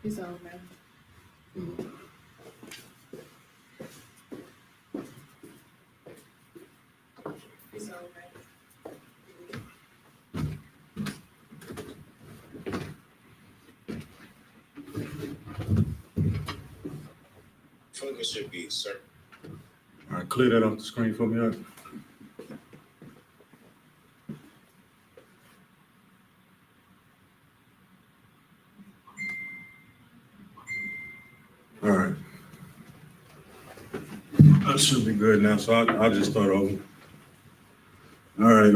It's all right. It's all right. Focus should be, sir. All right, clear that off the screen for me. All right. That should be good now, so I'll just start over. All right,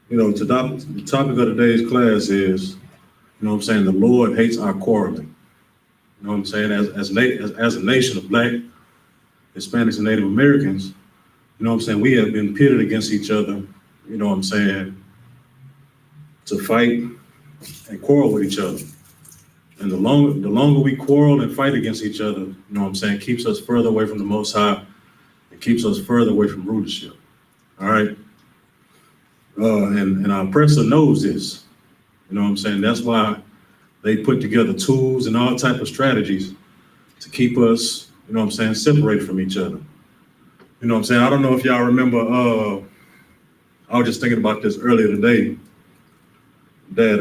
the topic of today's class is, the Lord hates our quarreling. You know what I'm saying? As a nation of Black, Hispanics, and Native Americans, we have been pitted against each other, to fight and quarrel with each other. And the longer we quarrel and fight against each other, keeps us further away from the Most High and keeps us further away from rulership. All right? And our oppressor knows this. That's why they put together tools and all type of strategies to keep us, separated from each other. I don't know if y'all remember, I was just thinking about this earlier today, that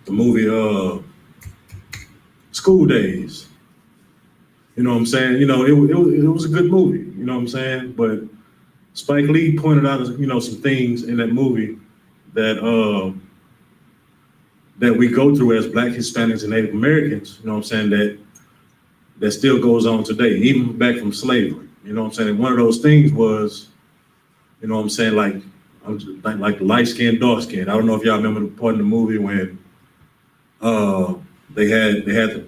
the movie School Days. It was a good movie, but Spike Lee pointed out, some things in that movie that we go through as Black, Hispanics, and Native Americans, that still goes on today, even back from slavery. And one of those things was, like the light skin, dark skin. I don't know if y'all remember the part in the movie when they had the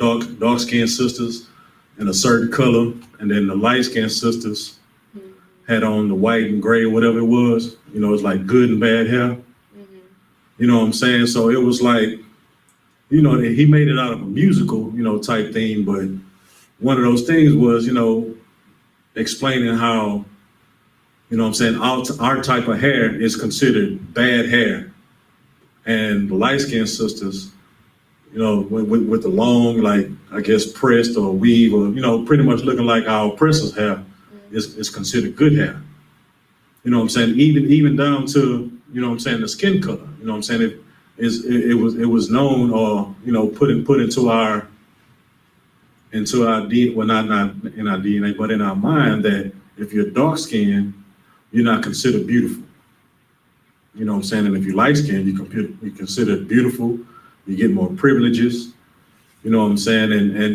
dark skinned sisters in a certain color, and then the light skinned sisters had on the white and gray, whatever it was. It's like good and bad hair. So it was like, he made it out of a musical, type thing, but one of those things was, explaining how, our type of hair is considered bad hair. And the light-skinned sisters, with the long, like, I guess, pressed or weave or, pretty much looking like our oppressor's hair is considered good hair. Even down to, the skin color, it was known or, put into our DNA, well, not in our DNA, but in our mind, that if you're dark skinned, you're not considered beautiful. And if you're light skinned, you're considered beautiful, you get more privileges, and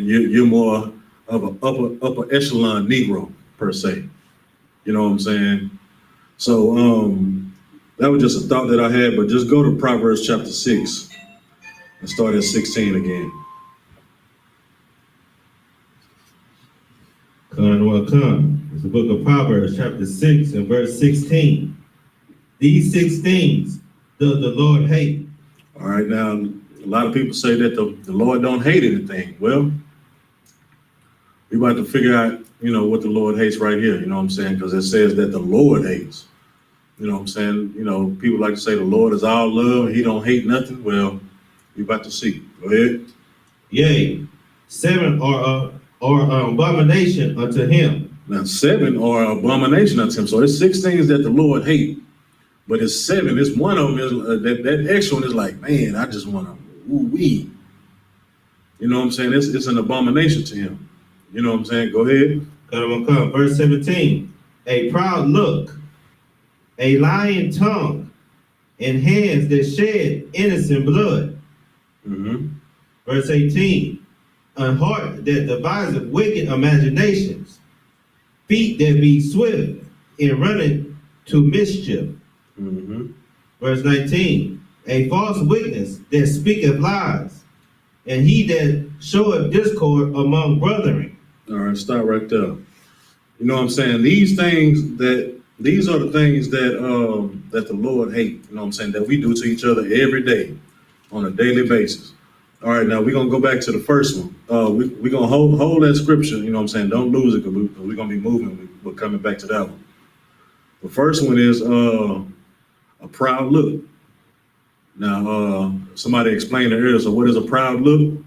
you're more of an upper echelon Negro, per se. So that was just a thought that I had, but just go to Proverbs chapter 6 and start at 16 again. It's the book of Proverbs, chapter 6 and verse 16. These 6 things does the Lord hate. All right, now, a lot of people say that the Lord don't hate anything. Well, we about to figure out, what the Lord hates right here, because it says that the Lord hates. People like to say the Lord is all love and he don't hate nothing. Well, we about to see. Go ahead. Yea, 7 are abomination unto him. Now, 7 are abomination unto him. So there's 6 things that the Lord hate, but it's 7. It's one of them is that extra one is like, man, I just want to ooh-wee. It's an abomination to him. Go ahead. Verse 17. A proud look, a lying tongue, and hands that shed innocent blood. Verse 18. A heart that deviseth wicked imaginations, feet that be swift in running to mischief. Verse 19. A false witness that speaketh lies, and he that showeth discord among brethren. All right, stop right there. These are the things that the Lord hates, that we do to each other every day on a daily basis. All right, now we're going to go back to the first one. We're going to hold that scripture, don't lose it, because we're going to be moving. We're coming back to that one. The first one is a proud look. Now, somebody explained it earlier. So what is a proud look?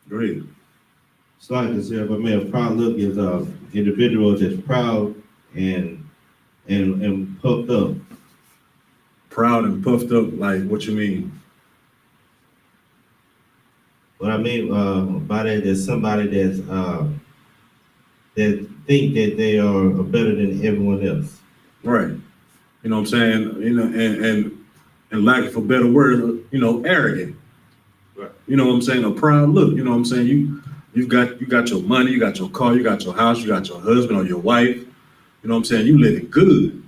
Go ahead. So like to say, if I may, a proud look is an individual that's proud and puffed up. Proud and puffed up, like what you mean? What I mean by that is somebody that's that think that they are better than everyone else. Right. You know what I'm saying? You know, and lack of a better word, you know, arrogant. Right. You know what I'm saying? A proud look. You know what I'm saying? You got your money, you got your car, you got your house, you got your husband or your wife. You know what I'm saying? You living good.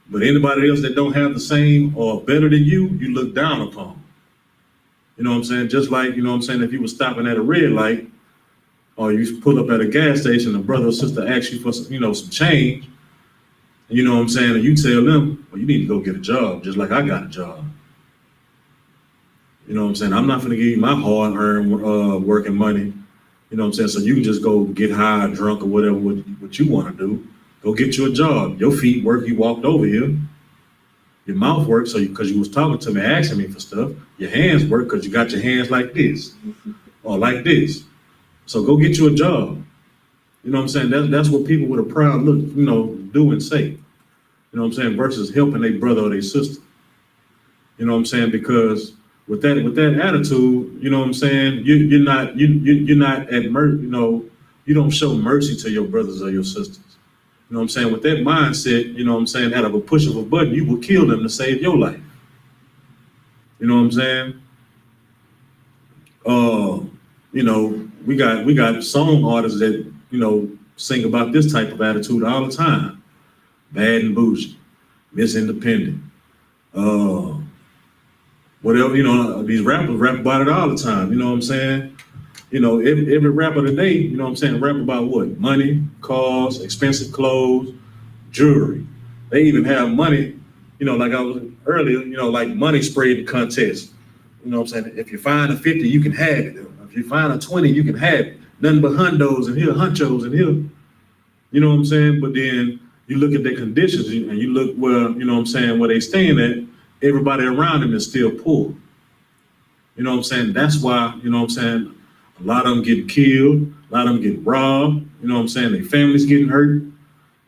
But anybody else that don't have the same or better than you look down upon. You know what I'm saying? Just like, you know what I'm saying, if you were stopping at a red light or you pull up at a gas station, a brother or sister asks you for some, you know, some change, you know what I'm saying, and you tell them, well, you need to go get a job, just like I got a job. You know what I'm saying? I'm not going to give you my hard-earned working money. You know what I'm saying? So you can just go get high, drunk, or whatever what you want to do. Go get you a job. Your feet work. You walked over here. Your mouth works because you was talking to me, asking me for stuff. Your hands work because you got your hands like this or like this. So go get you a job. You know what I'm saying? That's what people with a proud look, you know, do and say. You know what I'm saying? Versus helping their brother or their sister. You know what I'm saying? Because with that attitude, you know what I'm saying, you're not at mercy. You know, you don't show mercy to your brothers or your sisters. You know what I'm saying? With that mindset, you know what I'm saying, out of a push of a button, you will kill them to save your life. You know what I'm saying? You know, we got song artists that, you know, sing about this type of attitude all the time. Bad and bougie, Miss Independent. Whatever, you know, these rappers rap about it all the time. You know what I'm saying? You know, every rapper today, you know what I'm saying, rap about what? Money, cars, expensive clothes, jewelry. They even have money, you know, like I was earlier, you know, like money sprayed contest. You know what I'm saying? If you find a 50, you can have it. If you find a 20, you can have it. Nothing but hundos and here, hunchos and here. You know what I'm saying? But then you look at their conditions and you look where, you know what I'm saying, where they staying at, everybody around them is still poor. You know what I'm saying? That's why, you know what I'm saying, a lot of them get killed, a lot of them get robbed, you know what I'm saying, their families getting hurt,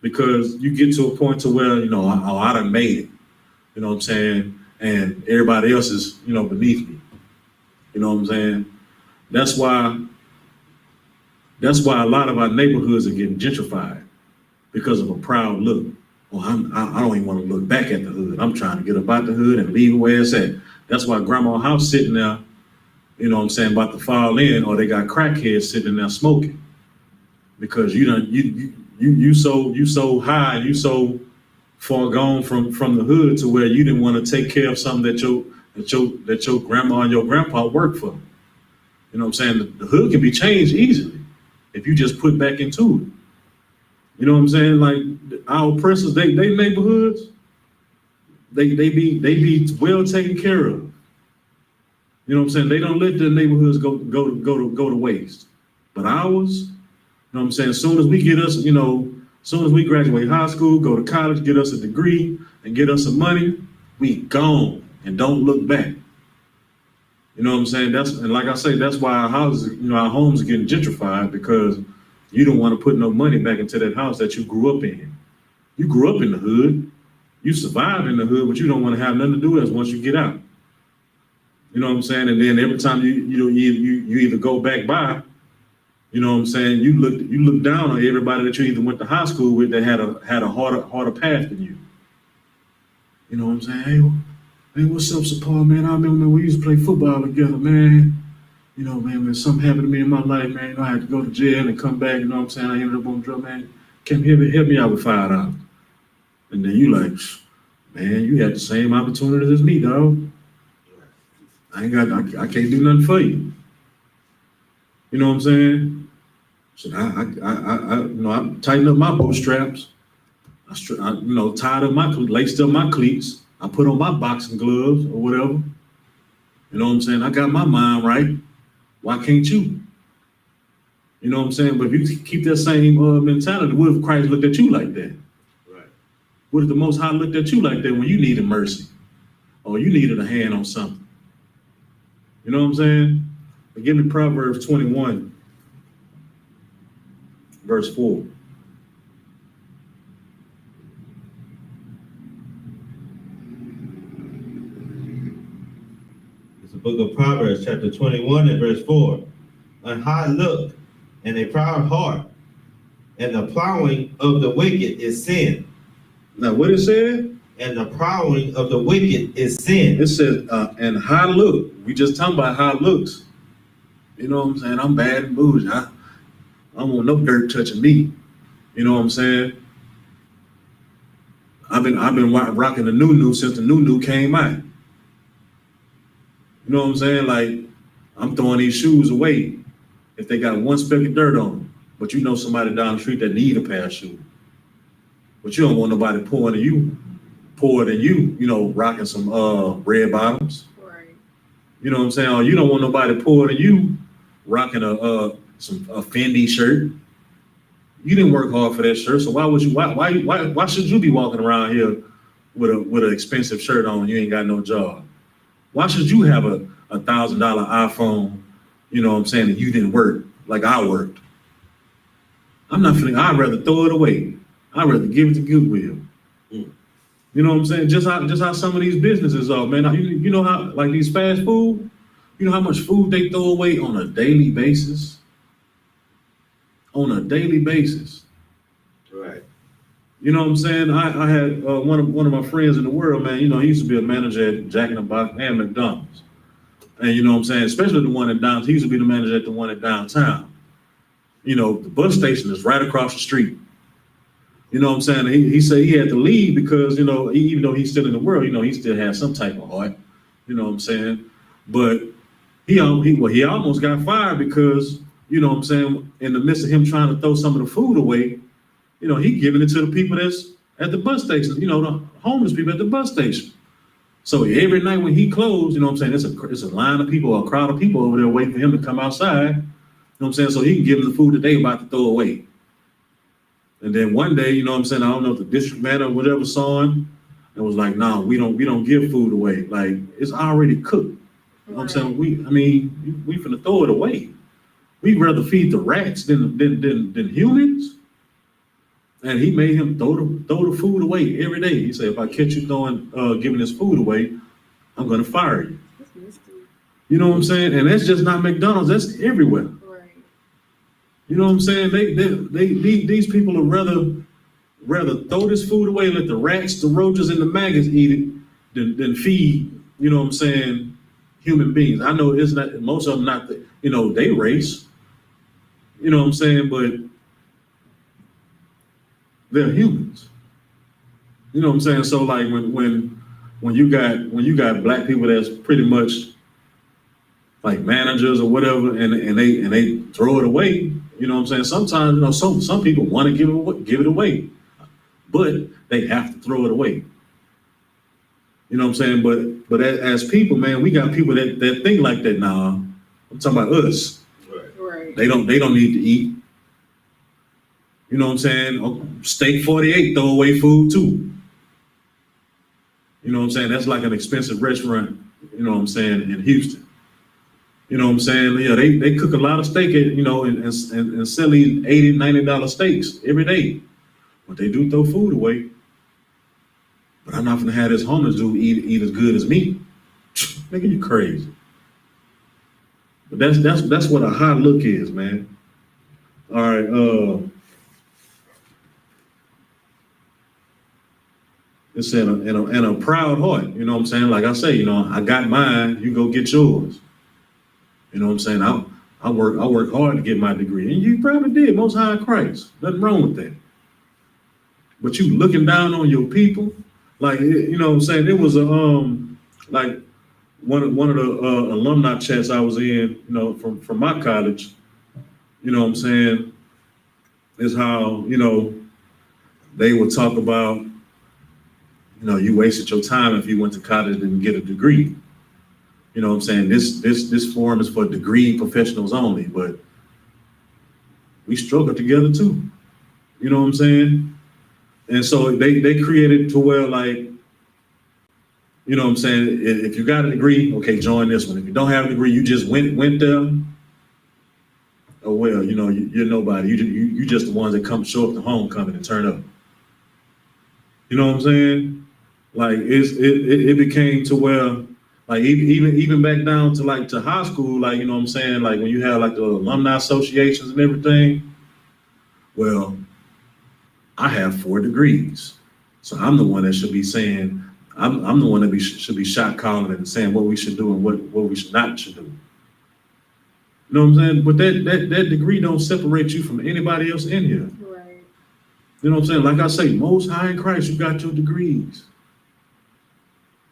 because you get to a point to where, you know, I done made it, you know what I'm saying, and everybody else is, you know, beneath me. You know what I'm saying? That's why a lot of our neighborhoods are getting gentrified, because of a proud look. Well, I don't even want to look back at the hood. I'm trying to get up out the hood and leave where it's at. That's why grandma's house sitting there, you know what I'm saying, about to fall in, or they got crackheads sitting there smoking. Because you so high, you so far gone from the hood to where you didn't want to take care of something that your grandma and your grandpa worked for. You know what I'm saying? The hood can be changed easily if you just put back into it. You know what I'm saying? Like our oppressors, they neighborhoods, they be well taken care of. You know what I'm saying? They don't let the neighborhoods go to waste. But ours, you know what I'm saying? As soon as we get us, you know, as soon as we graduate high school, go to college, get us a degree, and get us some money, we gone and don't look back. You know what I'm saying? And like I say, that's why our houses, you know, our homes are getting gentrified, because you don't want to put no money back into that house that you grew up in. You grew up in the hood, you survived in the hood, but you don't want to have nothing to do with it once you get out. You know what I'm saying? And then every time you either go back by, you know what I'm saying, you look down on everybody that you either went to high school with that had a harder path than you. You know what I'm saying? Hey, what's up, support, man? I remember when we used to play football together, man. You know, man, when something happened to me in my life, man, you know, I had to go to jail and come back, you know what I'm saying? I ended up on drugs, man. Come help me out with $5. And then you like, man, you had the same opportunities as me, dog. I can't do nothing for you. You know what I'm saying? So I tightened up my bootstraps. I tied up laced up my cleats. I put on my boxing gloves or whatever. You know what I'm saying? I got my mind right. Why can't you? You know what I'm saying? But if you keep that same mentality, what if Christ looked at you like that? Right. What if the Most High looked at you like that when you needed mercy or you needed a hand on something? You know what I'm saying? But give me Proverbs 21, verse 4. It's the book of Proverbs, chapter 21 and verse 4. A high look and a proud heart, and the plowing of the wicked is sin. Now, what it said? And the plowing of the wicked is sin. It says, and high look. We just talking about high looks. You know what I'm saying? I'm bad and bougie. I don't want no dirt touching me. You know what I'm saying? I've been rocking the new since the new came out. You know what I'm saying? Like, I'm throwing these shoes away if they got one speck of dirt on them. But you know somebody down the street that need a pair of shoes. But you don't want nobody poorer than you, you know, rocking some red bottoms. Right. You know what I'm saying? Or you don't want nobody poorer than you rocking a Fendi shirt. You didn't work hard for that shirt, so why should you be walking around here with an expensive shirt on? You ain't got no job. Why should you have a $1,000 iPhone? You know what I'm saying? And you didn't work like I worked. I'd rather throw it away. I'd rather give it to Goodwill. You know what I'm saying? Just how some of these businesses are, man. You know how, like these fast food, you know how much food they throw away on a daily basis? On a daily basis. Right. You know what I'm saying? I had one of my friends in the world, man. You know, he used to be a manager at Jack in the Box and McDonald's. And you know what I'm saying? Especially the one at downtown. He used to be the manager at the one at downtown. You know, the bus station is right across the street. You know what I'm saying? He said he had to leave because, you know, even though he's still in the world, you know, he still has some type of heart. You know what I'm saying? But he almost got fired because, you know what I'm saying, in the midst of him trying to throw some of the food away, you know, he giving it to the people that's at the bus station, you know, the homeless people at the bus station. So every night when he closed, you know what I'm saying, it's a line of people, a crowd of people over there waiting for him to come outside. You know what I'm saying? So he can give them the food that they about to throw away. And then one day, you know what I'm saying, I don't know if the district manager or whatever saw him and was like, no, we don't give food away. Like, it's already cooked. You know what I'm saying? We finna throw it away. We'd rather feed the rats than humans. And he made him throw the food away every day. He said, if I catch you giving this food away, I'm gonna fire you. You know what I'm saying? And that's just not McDonald's, that's everywhere. You know what I'm saying? These people would rather throw this food away, let the rats, the roaches, and the maggots eat it than feed, you know what I'm saying, human beings. I know it's not, most of them not, they race, you know what I'm saying, but they're humans. You know what I'm saying? So like when you got black people that's pretty much like managers or whatever, and they throw it away. You know what I'm saying? Sometimes, some people want to give it away, but they have to throw it away. You know what I'm saying? But as people, man, we got people that think like that now. I'm talking about us. Right. They don't need to eat. You know what I'm saying? Steak 48, throw away food too. You know what I'm saying? That's like an expensive restaurant, you know what I'm saying, in Houston. You know what I'm saying? Yeah, they cook a lot of steak, and sell these $80, $90 steaks every day. But they do throw food away. But I'm not gonna have this homeless dude eat as good as me. Nigga, you crazy. But that's what a high look is, man. All right, it's in a proud heart, you know what I'm saying? Like I say, I got mine, you go get yours. You know what I'm saying? I work hard to get my degree. And you probably did, most high in Christ. Nothing wrong with that. But you looking down on your people, like, you know what I'm saying? It was like one of the alumni chats I was in, from my college, you know what I'm saying, is how, they would talk about, you wasted your time if you went to college and didn't get a degree. You know what I'm saying? This forum is for degree professionals only, but we struggle together too. You know what I'm saying? And so they created to where, like, you know what I'm saying? If you got a degree, okay, join this one. If you don't have a degree, you just went there. Oh, well, you know, you're nobody. You just the ones that show up to homecoming and turn up. You know what I'm saying? Like it became to where, like, even back down to like to high school, like, you know what I'm saying? Like when you have like the alumni associations and everything. Well, I have 4 degrees, so I'm the one that should be saying, I'm the one that should be shot calling and saying what we should do and what we should do. You know what I'm saying? But that degree don't separate you from anybody else in here. Right. You know what I'm saying? Like I say, most high in Christ, you got your degrees.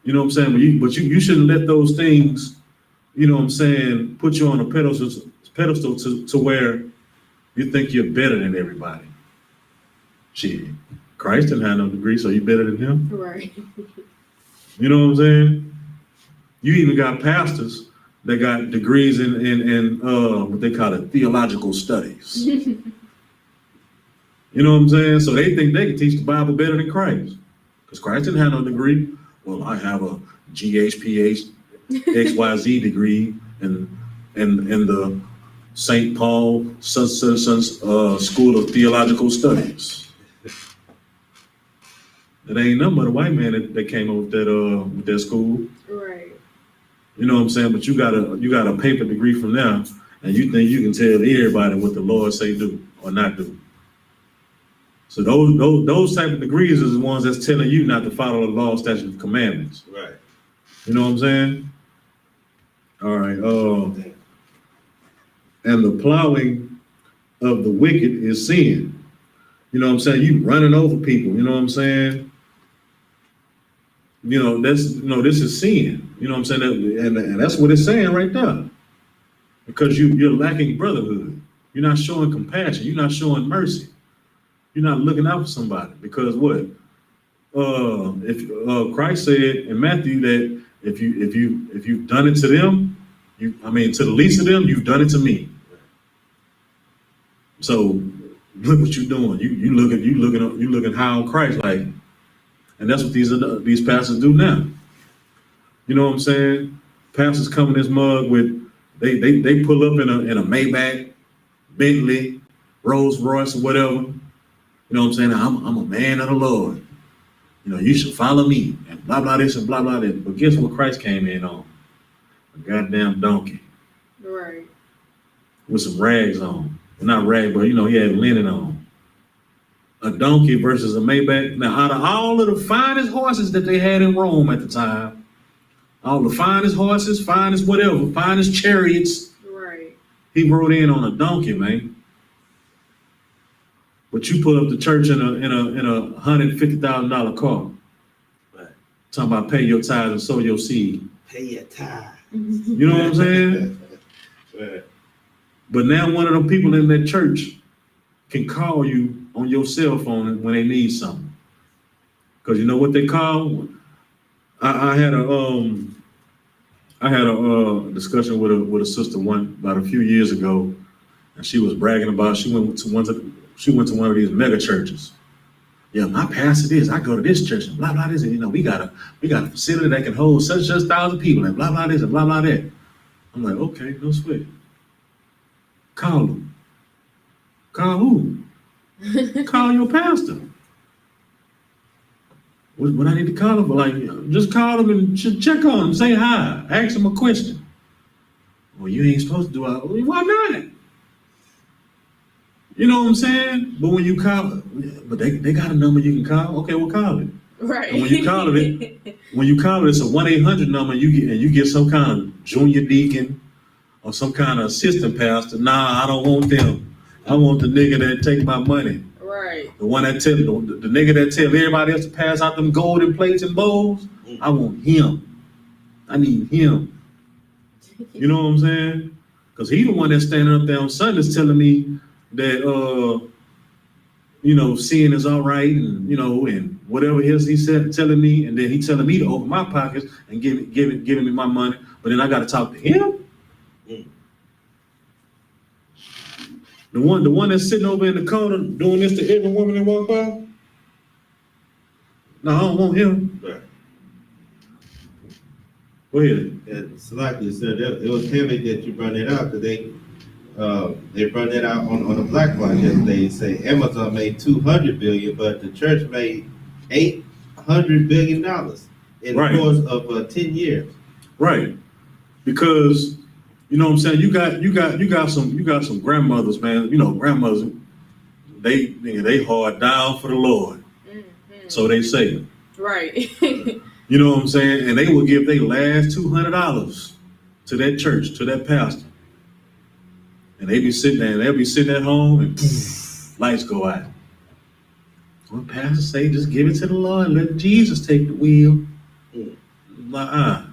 You know what I'm saying? But you shouldn't let those things, you know what I'm saying, put you on a pedestal to where you think you're better than everybody. Shit, Christ didn't have no degree, so you better than him. Right. You know what I'm saying? You even got pastors that got degrees in what they call it, theological studies. You know what I'm saying? So they think they can teach the Bible better than Christ. Because Christ didn't have no degree. Well, I have a GHPH XYZ degree and the St. Paul School of Theological Studies. It ain't nothing but a white man that came up with that school. Right. You know what I'm saying? But you got a paper degree from there, and you think you can tell everybody what the Lord say do or not do. So those type of degrees is the ones that's telling you not to follow the law, statutes, and commandments. Right. You know what I'm saying? All right. And the plowing of the wicked is sin. You know what I'm saying? You running over people. You know what I'm saying? You know, this is sin. You know what I'm saying? And that's what it's saying right there. Because you're lacking brotherhood. You're not showing compassion. You're not showing mercy. You're not looking out for somebody. Because what? If Christ said in Matthew that if you've done it to them, to the least of them, you've done it to me. So look what you're doing. You looking high on Christ, like. And that's what these pastors do now. You know what I'm saying? Pastors come in this mug with they pull up in a Maybach, Bentley, Rolls Royce, or whatever. You know what I'm saying? I'm a man of the Lord. You know, you should follow me and blah blah this and blah blah that. But guess what Christ came in on? A goddamn donkey. Right. With some rags on. Well, not rag, but you know, he had linen on. A donkey versus a Maybach. Now, out of all of the finest horses that they had in Rome at the time, all the finest horses, finest whatever, finest chariots, Right. he rode in on a donkey, man. But you pull up the church in a $150,000 car. Right. Talking about pay your tithes and sow your seed. Pay your tithe. You know what I'm saying? Right. But now one of the people in that church can call you on your cell phone when they need something. Because you know what they call? I had a discussion with a sister about a few years ago, and she was bragging about she went to one of these mega churches. Yeah, my pastor is. I go to this church and blah blah this, and you know we got a facility that can hold such 1,000 people and blah blah this and blah blah that. I'm like, okay, no sweat. Call them. Call who? Call your pastor. What I need to call him for? Like, just call him and check on him, say hi, ask him a question. Well, you ain't supposed to do it. Why not? You know what I'm saying? But when you call, but they got a number you can call. Okay, we'll call it. Right. And when you call it, it's a 1-800 number. You get some kind of junior deacon or some kind of assistant pastor. Nah, I don't want them. I want the nigga that take my money. Right. The one that tell the nigga that tell everybody else to pass out them golden plates and bowls. I want him. I need him. You know what I'm saying? Because he the one that's standing up there on Sundays telling me that you know, sin is all right, and you know, and whatever he said telling me, and then he telling me to open my pockets and giving me my money, but then I got to talk to him. The one that's sitting over in the corner doing this to every woman that walk by. No, I don't want him. Right. Go ahead. And Salaki said that it was heavy that you brought it out, because they brought it out on the Black Watch yesterday. They say Amazon made $200 billion, but the church made $800 billion in the Right. course of 10 years. Right. Because, you know what I'm saying, you got some grandmothers, man. You know, grandmothers, they hard down for the Lord. Mm-hmm. So they say. Right. You know what I'm saying? And they will give their last $200 to that church, to that pastor. And they be sitting there, and they'll be sitting at home, and poof, lights go out. Well, pastor say, just give it to the Lord and let Jesus take the wheel. Like,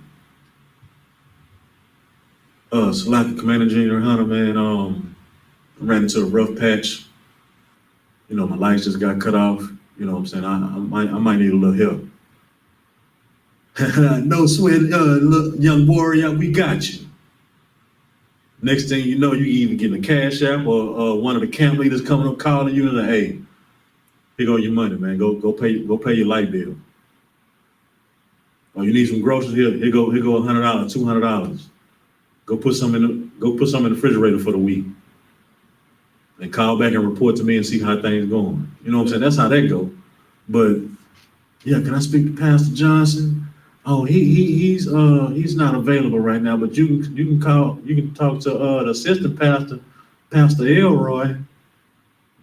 Salaki Commander Junior Hunter, man, I ran into a rough patch. You know, my lights just got cut off. You know what I'm saying? I might need a little help. No sweat, look, young warrior, we got you. Next thing you know, you either get a cash app or one of the camp leaders coming up calling you and like, hey, here go your money, man. Go pay your light bill. Or you need some groceries, here go $100, $200. Go put some in the refrigerator for the week. And call back and report to me and see how things going. You know what I'm saying? That's how that go. But yeah, can I speak to Pastor Johnson? Oh, he's not available right now, but you can talk to the assistant pastor, Pastor Elroy.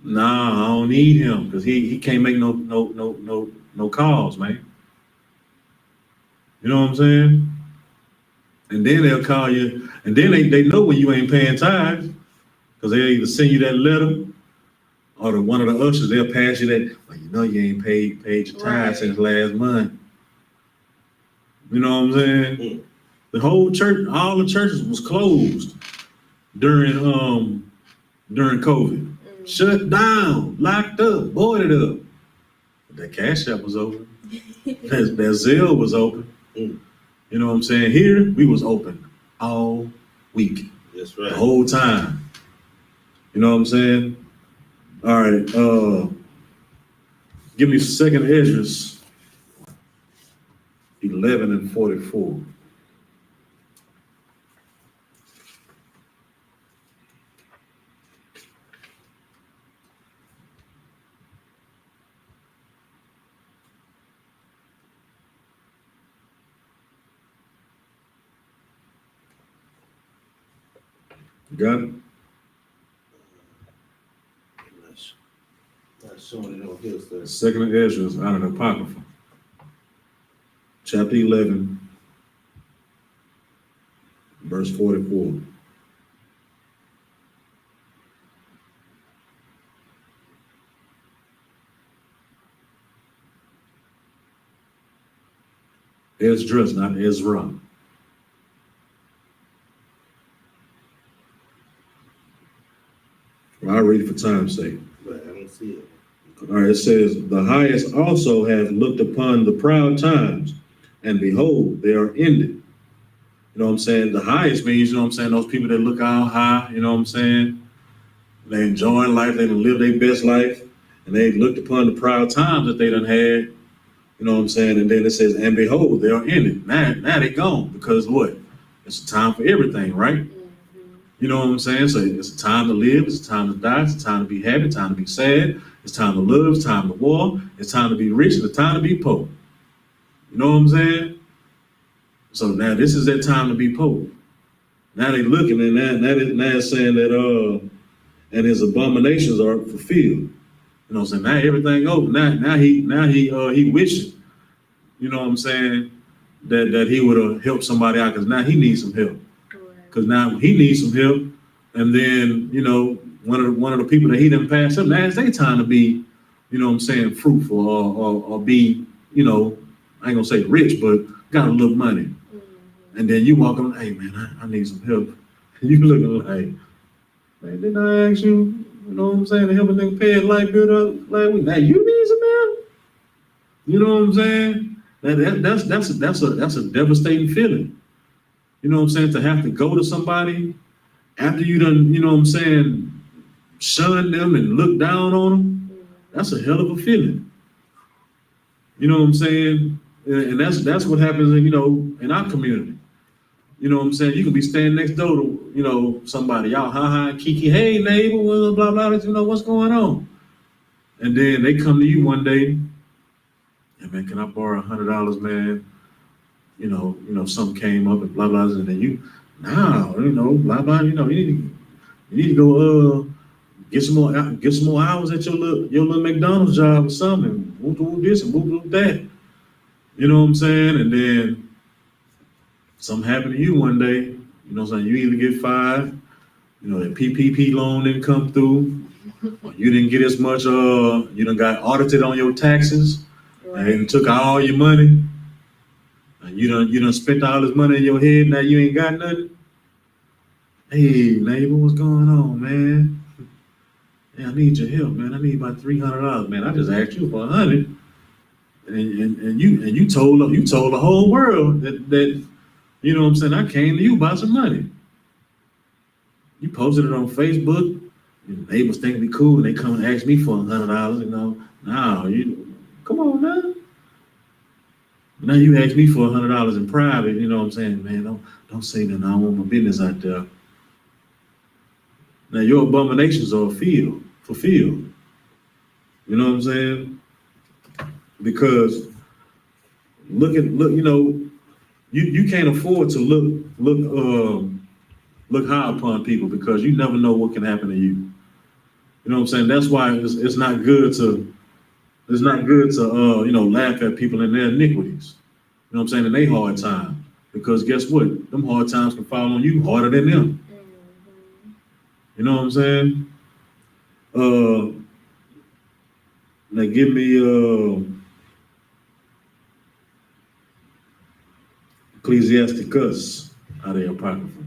Nah, I don't need him because he can't make no calls, man. You know what I'm saying? And then they'll call you, and then they know when you ain't paying tithes, because they'll either send you that letter or one of the ushers, they'll pass you that, well, you know you ain't paid your tithes since last month. You know what I'm saying? Mm. The whole church, all the churches was closed during COVID. Mm. Shut down, locked up, boarded up. But that Cash App was open. that Zelle was open. Mm. You know what I'm saying? Here, we was open all week. That's right. The whole time. You know what I'm saying? All right, give me 2nd Esdras 11 and 44. You got it? Not showing it on here, sir. 2nd Esdras out of the Apocrypha. Chapter 11, verse 44. Esdras, not Ezra. Well, I'll read it for time's sake. But I don't see it. All right, it says, the highest also have looked upon the proud times, and behold, they are ended. You know what I'm saying? The highest means, you know what I'm saying, those people that look out high, you know what I'm saying? They enjoying life, they done live their best life, and they looked upon the proud times that they done had, you know what I'm saying? And then it says, and behold, they are ended. Now they gone, because what? It's a time for everything, right? Mm-hmm. You know what I'm saying? So it's a time to live, it's a time to die, it's a time to be happy, it's time to be sad, it's time to love, it's time to war, it's time to be rich, and it's time to be poor. You know what I'm saying? So now this is that time to be poor. Now they looking, and now it's saying that and his abominations are fulfilled. You know what I'm saying? Now everything over. Now he wishing, you know what I'm saying, that he would have helped somebody out, because now he needs some help. Because now he needs some help, and then, you know, one of the people that he didn't pass up, now it's their time to be, you know what I'm saying, fruitful or be, you know, I ain't gonna say rich, but got a little money. Mm-hmm. And then you walk up, hey man, I need some help. You looking like, man, didn't I ask you, you know what I'm saying, to help a nigga pay his light bill up? Like, now you need some help? You know what I'm saying? That's a devastating feeling. You know what I'm saying? To have to go to somebody after you done, you know what I'm saying, shun them and look down on them. That's a hell of a feeling. You know what I'm saying? And that's what happens in, in our community. You know what I'm saying? You can be standing next door to, somebody, y'all ha and kiki, hey neighbor, blah, blah, blah, what's going on? And then they come to you one day, hey man, can I borrow $100, man? Something came up and blah, blah, and then blah, blah, you need to go get some more hours at your little McDonald's job or something. Move this and move that. You know what I'm saying? And then something happened to you one day. You know what I'm saying? You either get fired, that PPP loan didn't come through, or you didn't get as much. You done got audited on your taxes, Right. and took all your money. And you done spent all this money in your head. Now you ain't got nothing. Hey neighbor, what's going on, man? Hey, I need your help, man. I need about $300, man. I just asked you for $100, and you told the whole world that you know what I'm saying, I came to you about some money. You posted it on Facebook. Your neighbors think we cool, and they come and ask me for $100. Now come on, man. Now you ask me for $100 in private. You know what I'm saying, man? Don't say that. I don't want my business out there. Now your abominations are fulfilled. You know what I'm saying? Because look, you can't afford to look high upon people, because you never know what can happen to you. You know what I'm saying? That's why it's not good to laugh at people in their iniquities. You know what I'm saying? In their hard time, because guess what? Them hard times can fall on you harder than them. Mm-hmm. You know what I'm saying? Now give me Ecclesiastes out of the Apocrypha.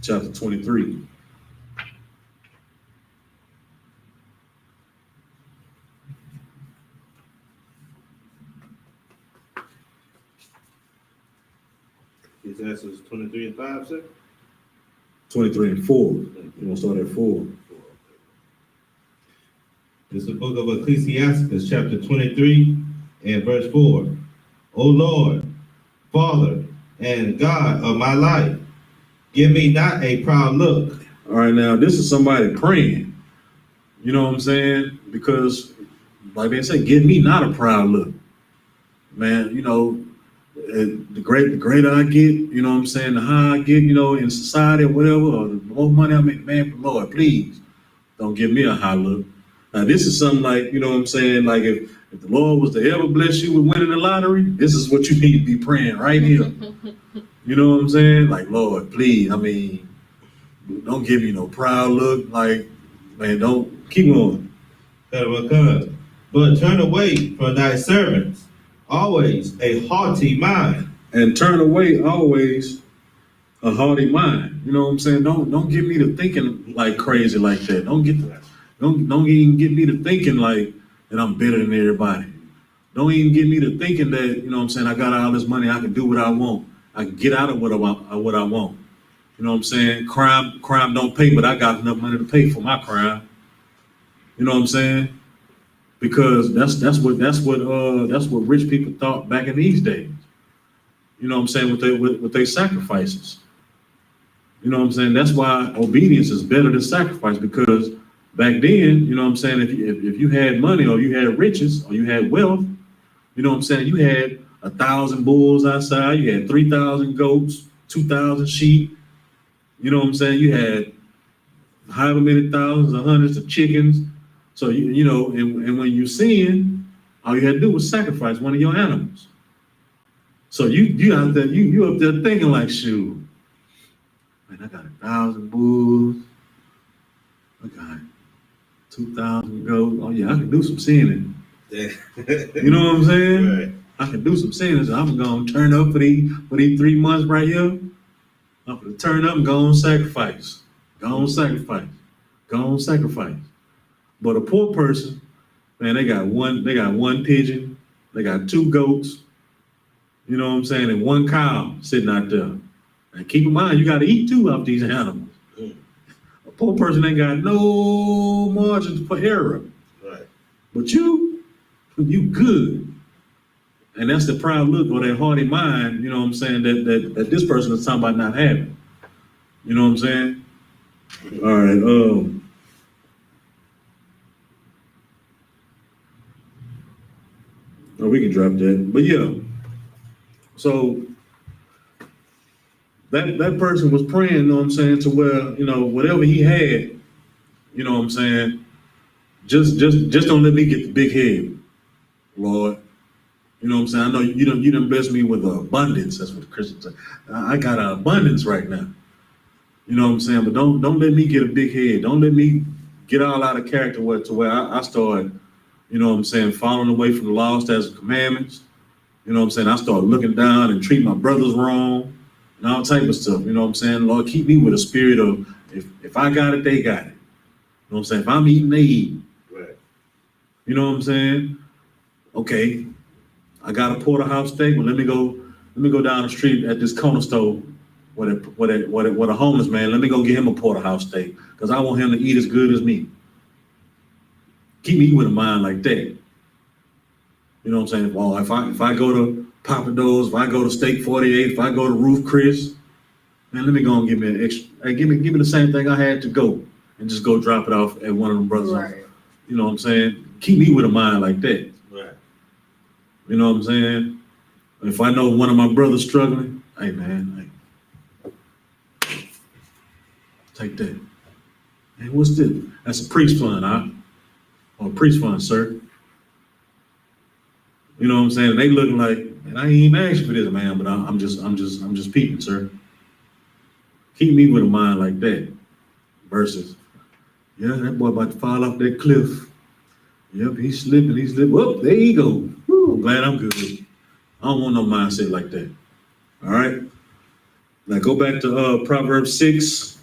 Chapter 23. Ecclesiastes 23 and 5, sir? 23 and 4. You want to start at 4? This is the book of Ecclesiastes, chapter 23 and verse 4. O Lord, Father, and God of my life, give me not a proud look. All right, now this is somebody praying. You know what I'm saying? Because, like they say, give me not a proud look. Man, the greater I get, you know what I'm saying, the higher I get, in society or whatever, or the more money I make, man, Lord, please don't give me a high look. Now, this is something like, you know what I'm saying, like if the Lord was to ever bless you with winning the lottery, this is what you need to be praying right here. You know what I'm saying? Like, Lord, please, don't give me no proud look. Like, man, don't, keep on. But turn away from thy servants, always a haughty mind. And turn away always a haughty mind. You know what I'm saying? Don't get me to thinking like crazy like that. Don't even get me to thinking like that I'm better than everybody. Don't even get me to thinking that, you know what I'm saying, I got all this money, I can do what I want. I can get out of what I want. You know what I'm saying? Crime don't pay, but I got enough money to pay for my crime. You know what I'm saying? Because that's what rich people thought back in these days. You know what I'm saying? With their sacrifices. You know what I'm saying? That's why obedience is better than sacrifice, because back then, you know what I'm saying, if you had money, or you had riches, or you had wealth, you know what I'm saying, you had 1,000 bulls outside, you had 3,000 goats, 2,000 sheep. You know what I'm saying? You had however many thousands or hundreds of chickens. So, and when you sin, all you had to do was sacrifice one of your animals. So you out there, you up there thinking like, shoot, man, I got 1,000 bulls, I got 2,000 goats. Oh yeah, I can do some sinning. Yeah. You know what I'm saying? Right. I can do some sinning. So I'm gonna turn up for these 3 months right here. I'm gonna turn up and go on sacrifice. Go on sacrifice. But a poor person, man, they got one pigeon, they got 2 goats, you know what I'm saying, and 1 cow sitting out there. And keep in mind, you got to eat too off these animals. A poor person ain't got no margin for error. Right. But you good. And that's the proud look or that haughty mind, you know what I'm saying, that this person is talking about not having. You know what I'm saying? All right, oh, we can drop that. But yeah, so that person was praying, you know what I'm saying, to where, you know, whatever he had, you know what I'm saying, just don't let me get the big head, Lord. You know what I'm saying? I know you done blessed me with abundance. That's what the Christians say. I got an abundance right now. You know what I'm saying? But don't let me get a big head. Don't let me get all out of character to where I start, you know what I'm saying, falling away from the law, statutes, and commandments. You know what I'm saying? I start looking down and treat my brothers wrong and all type of stuff. You know what I'm saying? Lord, keep me with a spirit of if I got it, they got it. You know what I'm saying? If I'm eating, they eat. Right. You know what I'm saying? Okay, I got a porterhouse steak. Well, let me go down the street at this corner store with a homeless man. Let me go get him a porterhouse steak because I want him to eat as good as me. Keep me with a mind like that. You know what I'm saying? Well, if I go to Papa Do's, if I go to Steak 48, if I go to Roof Chris, man, let me go and give me an extra. Hey, give me the same thing I had to go and just go drop it off at one of them brothers. Right. You know what I'm saying? Keep me with a mind like that. Right. You know what I'm saying? If I know one of my brothers struggling, hey man, hey, take that. Hey, what's this? That's a priest fund, huh? Or a priest fund, sir. You know what I'm saying? They looking like, man, I ain't even asked for this, man, but I'm just peeping, sir. Keep me with a mind like that. Versus, yeah, that boy about to fall off that cliff. Yep, he's slipping. Whoop, there you go. Whew, I'm glad I'm good. I don't want no mindset like that. All right. Now go back to Proverbs 6,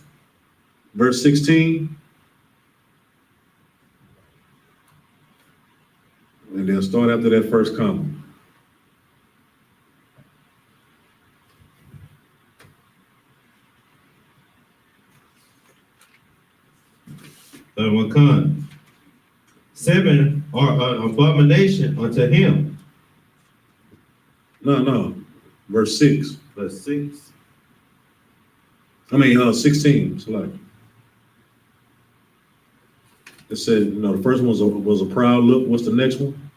verse 16. And then start after that first comma. What kind? 7 are an abomination unto him. No. Verse 6. Verse 6. 16. Select. It said, you know, the first one was a proud look. What's the next one?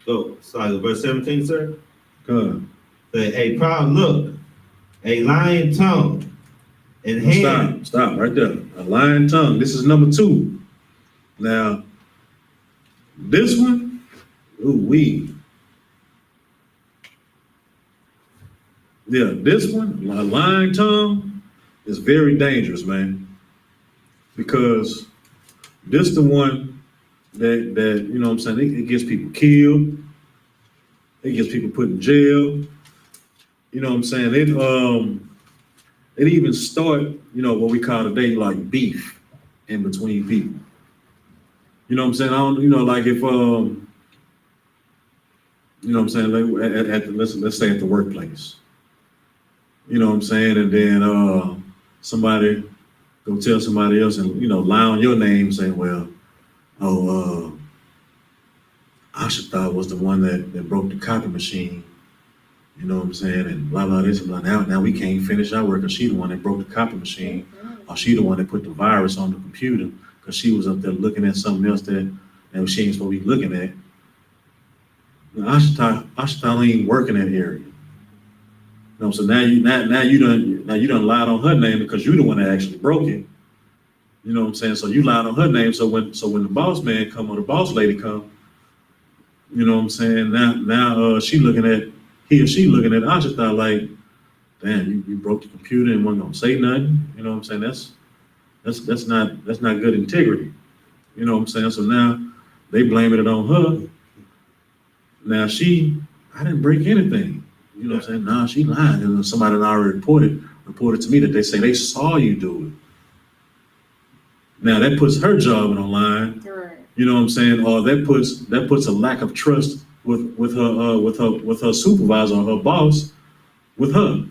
So, sorry, verse 17, sir. Good. A proud look, a lying tongue, and hand. Stop right there. A lying tongue. This is number 2. Now, this one, yeah, this one, a lying tongue, is very dangerous, man. Because this the one that you know what I'm saying, it gets people killed. It gets people put in jail. You know what I'm saying? It even start, you know, what we call today like beef in between people. You know what I'm saying? I don't, you know, like if you know what I'm saying, like let's say at the workplace. You know what I'm saying? And then somebody go tell somebody else and, you know, lie on your name saying, well, I.S.U.P.K was the one that broke the copy machine. You know what I'm saying? And blah, blah, this and blah. Now we can't finish our work because she the one that broke the copy machine. Or she the one that put the virus on the computer because she was up there looking at something else that she ain't supposed to be looking at. I.S.U.P.K ain't working that area. You know, so now you done lied on her name because you the one that actually broke it. You know what I'm saying? So you lied on her name. So when the boss man come or the boss lady come, you know what I'm saying? Now he or she looking at I.S.U.P.K like, damn, you broke the computer and wasn't gonna say nothing. You know what I'm saying? That's not good integrity. You know what I'm saying? So now they blaming it on her. Now I didn't break anything. You know what I'm saying? Nah, she lied. And somebody that already reported to me that they say they saw you do it. Now that puts her job on the line. Right. You know what I'm saying? Or that puts a lack of trust with her supervisor or her boss with her.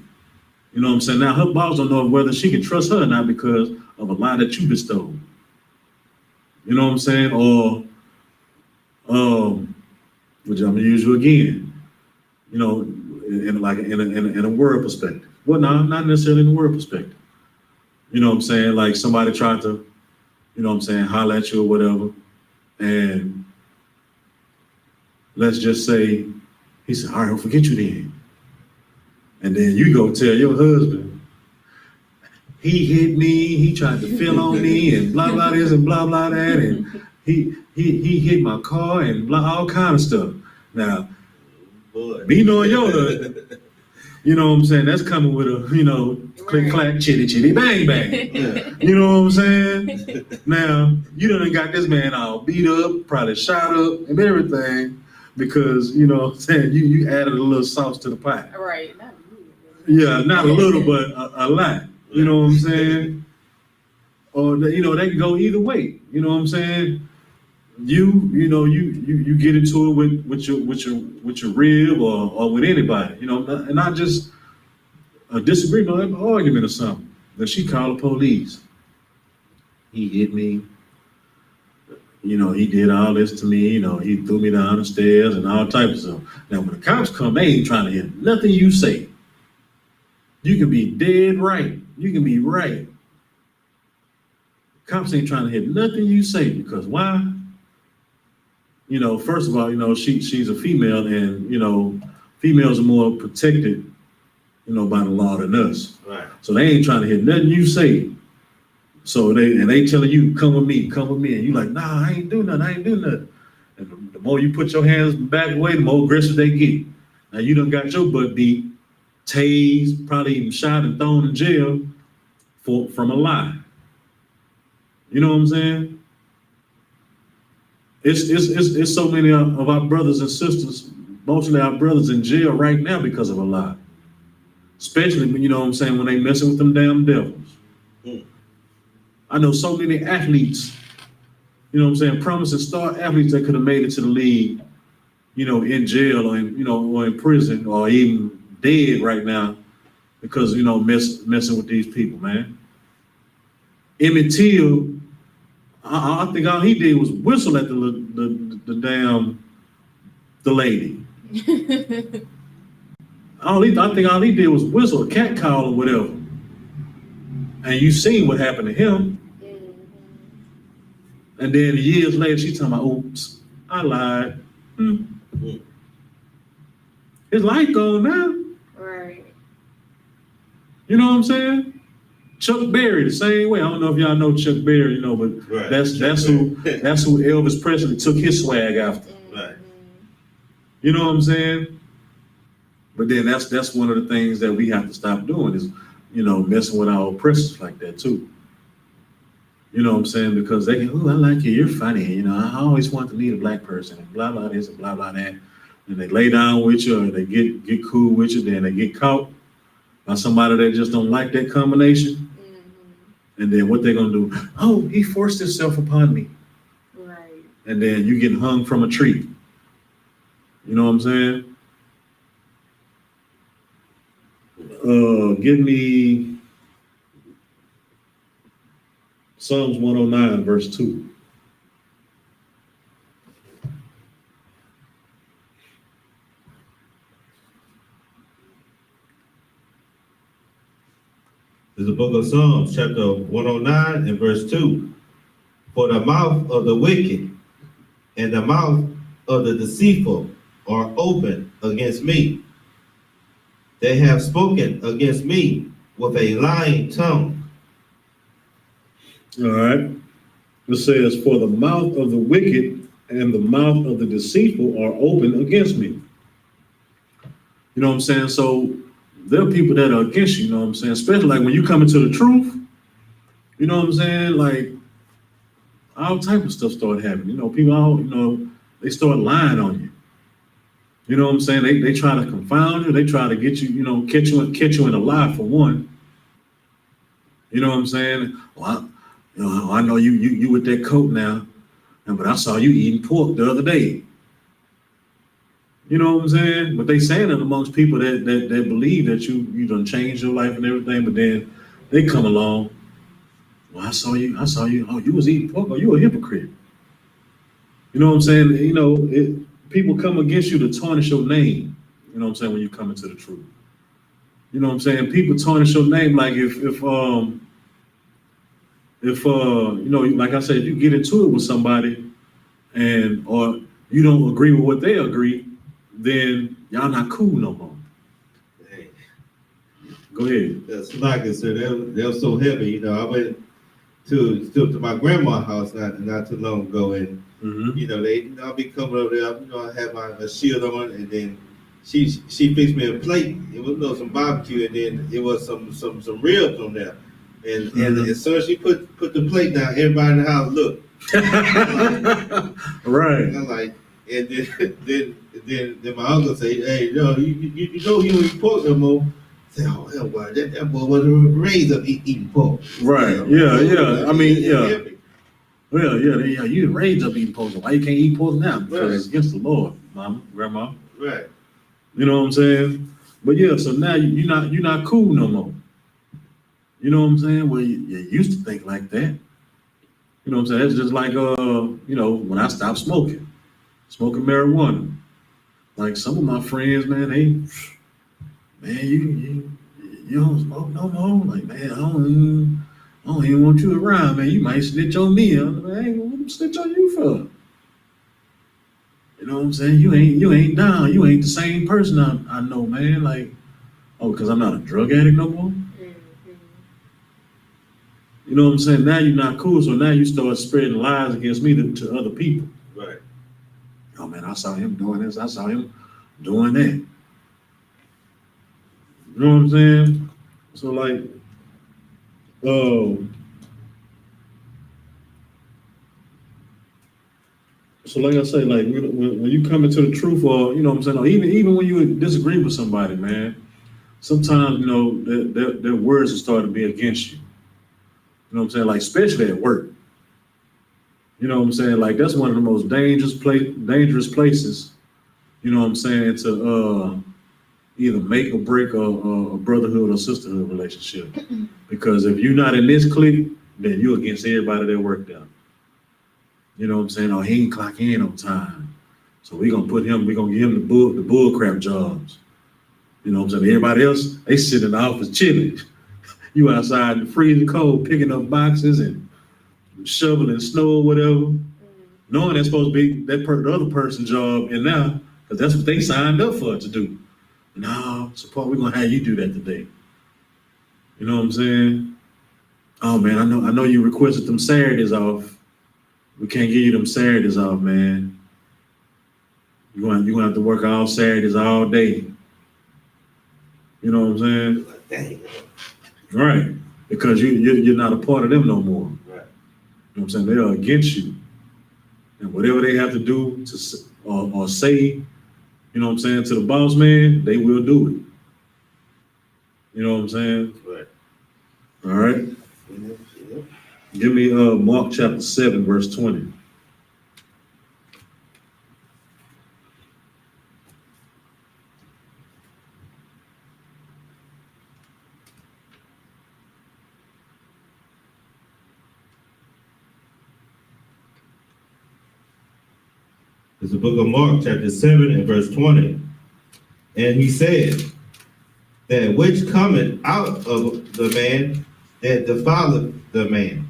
You know what I'm saying? Now her boss don't know whether she can trust her or not because of a lie that you bestowed. You know what I'm saying? which I'm gonna use you again, you know, in a world perspective. Well, no, not necessarily in a world perspective. You know what I'm saying? Like somebody tried to, you know what I'm saying, holler at you or whatever, and let's just say he said, all right, I'll forget you then. And then you go tell your husband, he hit me, he tried to feel on me, and blah, blah this and blah, blah that, and he hit my car and blah, all kind of stuff. Now, Boy. me knowing your husband, you know what I'm saying, that's coming with a, you know, click, clack, chitty, chitty, bang, bang. Yeah. You know what I'm saying? Now, you done got this man all beat up, probably shot up and everything, because, you know what I'm saying, you added a little sauce to the pot. Right. Not Yeah, not a little, but a lot. You know what I'm saying? Or you know, they can go either way. You know what I'm saying? You get into it with your rib or with anybody. You know, and not just a disagreement, an argument or something. Then she called the police. He hit me. You know, he did all this to me. You know, he threw me down the stairs and all types of stuff. Now, when the cops come, they ain't trying to hear nothing you say. You can be dead right. You can be right. Cops ain't trying to hear nothing you say, because why? You know, first of all, you know, she's a female, and, you know, females are more protected, you know, by the law than us. Right. So they ain't trying to hear nothing you say. So they telling you, come with me, and you like, nah, I ain't do nothing. And the more you put your hands back away, the more aggressive they get. Now you done got your butt beat, tased, probably even shot and thrown in jail from a lie. You know what I'm saying? It's so many of our brothers and sisters, mostly our brothers, in jail right now because of a lie. Especially when, you know what I'm saying, when they messing with them damn devils. Mm. I know so many athletes, you know what I'm saying, promising star athletes that could have made it to the league, you know, in jail or in prison or even dead right now because, you know, messing with these people, man. Emmett Till, I think all he did was whistle at the lady. I think all he did was whistle, a cat call or whatever. And you seen what happened to him. And then years later, she talking about, oops, I lied. His life gone now. Right. You know what I'm saying? Chuck Berry, the same way. I don't know if y'all know Chuck Berry, you know, but Right. that's who Elvis Presley took his swag after. Right. You know what I'm saying? But then that's one of the things that we have to stop doing is, you know, messing with our oppressors like that too. You know what I'm saying? Because they can, oh, I like you, you're funny. You know, I always want to meet a black person and blah, blah this and blah, blah that. And they lay down with you or they get cool with you, then they get caught by somebody that just don't like that combination. And then what they're gonna do? Oh, he forced himself upon me. Right. And then you get hung from a tree. You know what I'm saying? Give me Psalms 109, verse 2. This is the book of Psalms, chapter 109 and verse 2. For the mouth of the wicked and the mouth of the deceitful are open against me. They have spoken against me with a lying tongue. All right. It says, for the mouth of the wicked and the mouth of the deceitful are open against me. You know what I'm saying? So there are people that are against you, you know what I'm saying? Especially like when you come into the truth, you know what I'm saying? Like all type of stuff start happening. You know, people all, you know, they start lying on you. You know what I'm saying? They try to confound you. They try to get you, you know, catch you in a lie for one. You know what I'm saying? Well, I know you with that coat now, but I saw you eating pork the other day. You know what I'm saying? But they saying it amongst people that believe that you done changed your life and everything, but then they come along. Well, I saw you. Oh, you was eating pork. Oh, you a hypocrite. You know what I'm saying? You know, people come against you to tarnish your name. You know what I'm saying? When you come into the truth. You know what I'm saying? People tarnish your name. Like if you know, like I said, if you get into it with somebody or you don't agree with what they agree, then y'all not cool no more. Hey, Go ahead. that's like I said, they were so heavy. You know, I went to my grandma's house not too long ago, and Mm-hmm. you know, I'll be coming over there. You know, I have my shield on, and then she fixed me a plate. It was some barbecue, and then it was some ribs on there. And as soon as she put the plate down, everybody in the house looked. Right. And I'm like, and then my uncle say, "Hey, you know you don't eat pork no more." I say, "Oh hell, boy, that boy wasn't raised up eating pork." Right. You know, Yeah. I mean, yeah. heavy. Well, yeah. You raised up eating pork. Why you can't eat pork now? Because Right. it's against the Lord, Mama, Grandma. Right. You know what I'm saying? But yeah, so now you're not cool no more. You know what I'm saying? Well, you used to think like that. You know what I'm saying? It's just like you know, when I stopped smoking marijuana. Like some of my friends, man, you don't smoke no more. Like, man, I don't even want you around, man. You might snitch on me. I'm like, hey, what am I snitch on you for? You know what I'm saying? You ain't down. You ain't the same person I know, man. Like, oh, because I'm not a drug addict no more. You know what I'm saying? Now you're not cool, so now you start spreading lies against me to other people. Right. Oh man, I saw him doing this. I saw him doing that. You know what I'm saying? So like, so like I say, like when you come into the truth, or you know what I'm saying, or even when you disagree with somebody, man, sometimes you know their words will start to be against you. You know what I'm saying? Like especially at work. You know what I'm saying? Like that's one of the most dangerous places. You know what I'm saying, to either make or break a brotherhood or sisterhood relationship. Because if you're not in this clique, then you're against everybody that work there. You know what I'm saying? Oh, he ain't clock in on time. So we're gonna give him the bull crap jobs. You know what I'm saying? Everybody else, they sit in the office chilling. You outside in the freezing cold picking up boxes and shoveling snow or whatever. Knowing that's supposed to be the other person's job, and now, because that's what they signed up for to do. No, support, we're gonna have you do that today. You know what I'm saying? Oh man, I know you requested them Saturdays off. We can't give you them Saturdays off, man. You're gonna have to work all Saturdays all day. You know what I'm saying? Dang. Right. Because you're not a part of them no more. Right. You know what I'm saying? They are against you. And whatever they have to do or say, you know what I'm saying, to the boss man, they will do it. You know what I'm saying? Right. All right. Yep. Give me Mark chapter 7, verse 20. It's the book of Mark, chapter 7 and verse 20. And he said, that which cometh out of the man, that defileth the man.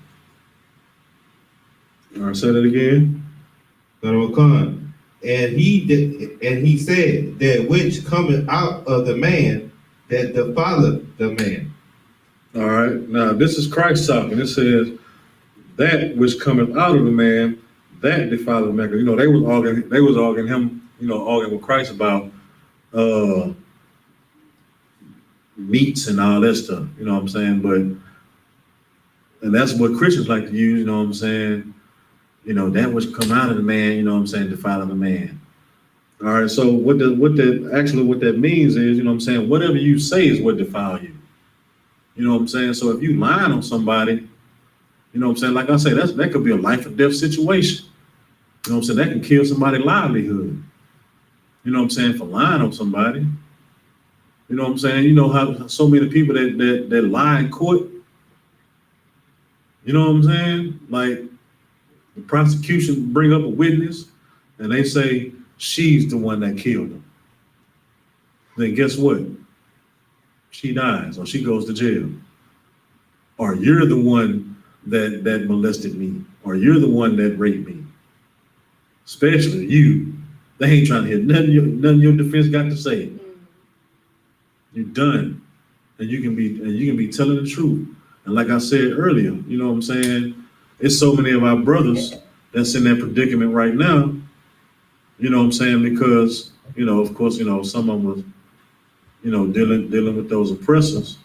All right, say that again. And he said, that which cometh out of the man, that defileth the man. All right. Now, this is Christ talking. It says, that which cometh out of the man, that defileth the man. You know, they was arguing him, you know, arguing with Christ about meats and all that stuff. You know what I'm saying? And that's what Christians like to use, you know what I'm saying? You know, that which come out of the man, you know what I'm saying, defileth the man. All right, so what that means is, you know what I'm saying, whatever you say is what defile you. You know what I'm saying? So if you lying on somebody, you know what I'm saying, like I say, that could be a life or death situation. You know what I'm saying? That can kill somebody's livelihood. You know what I'm saying? For lying on somebody. You know what I'm saying? You know how so many people that lie in court. You know what I'm saying? Like the prosecution bring up a witness and they say, she's the one that killed him. Then guess what? She dies or she goes to jail. Or you're the one that molested me. Or you're the one that raped me. Especially you. They ain't trying to hear nothing your defense got to say. Mm-hmm. You're done. And you can be telling the truth. And like I said earlier, you know what I'm saying? It's so many of our brothers that's in that predicament right now, you know what I'm saying? Because, you know, of course, you know, some of them was, you know, dealing with those oppressors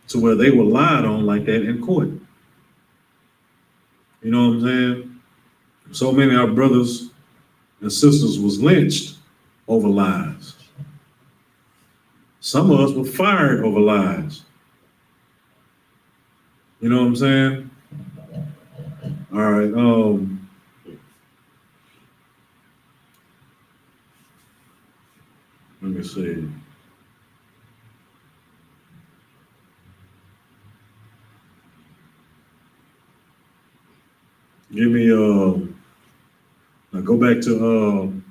to where they were lied on like that in court. You know what I'm saying? So many of our brothers and sisters was lynched over lies. Some of us were fired over lies. You know what I'm saying? All right, let me see. Give me, now go back to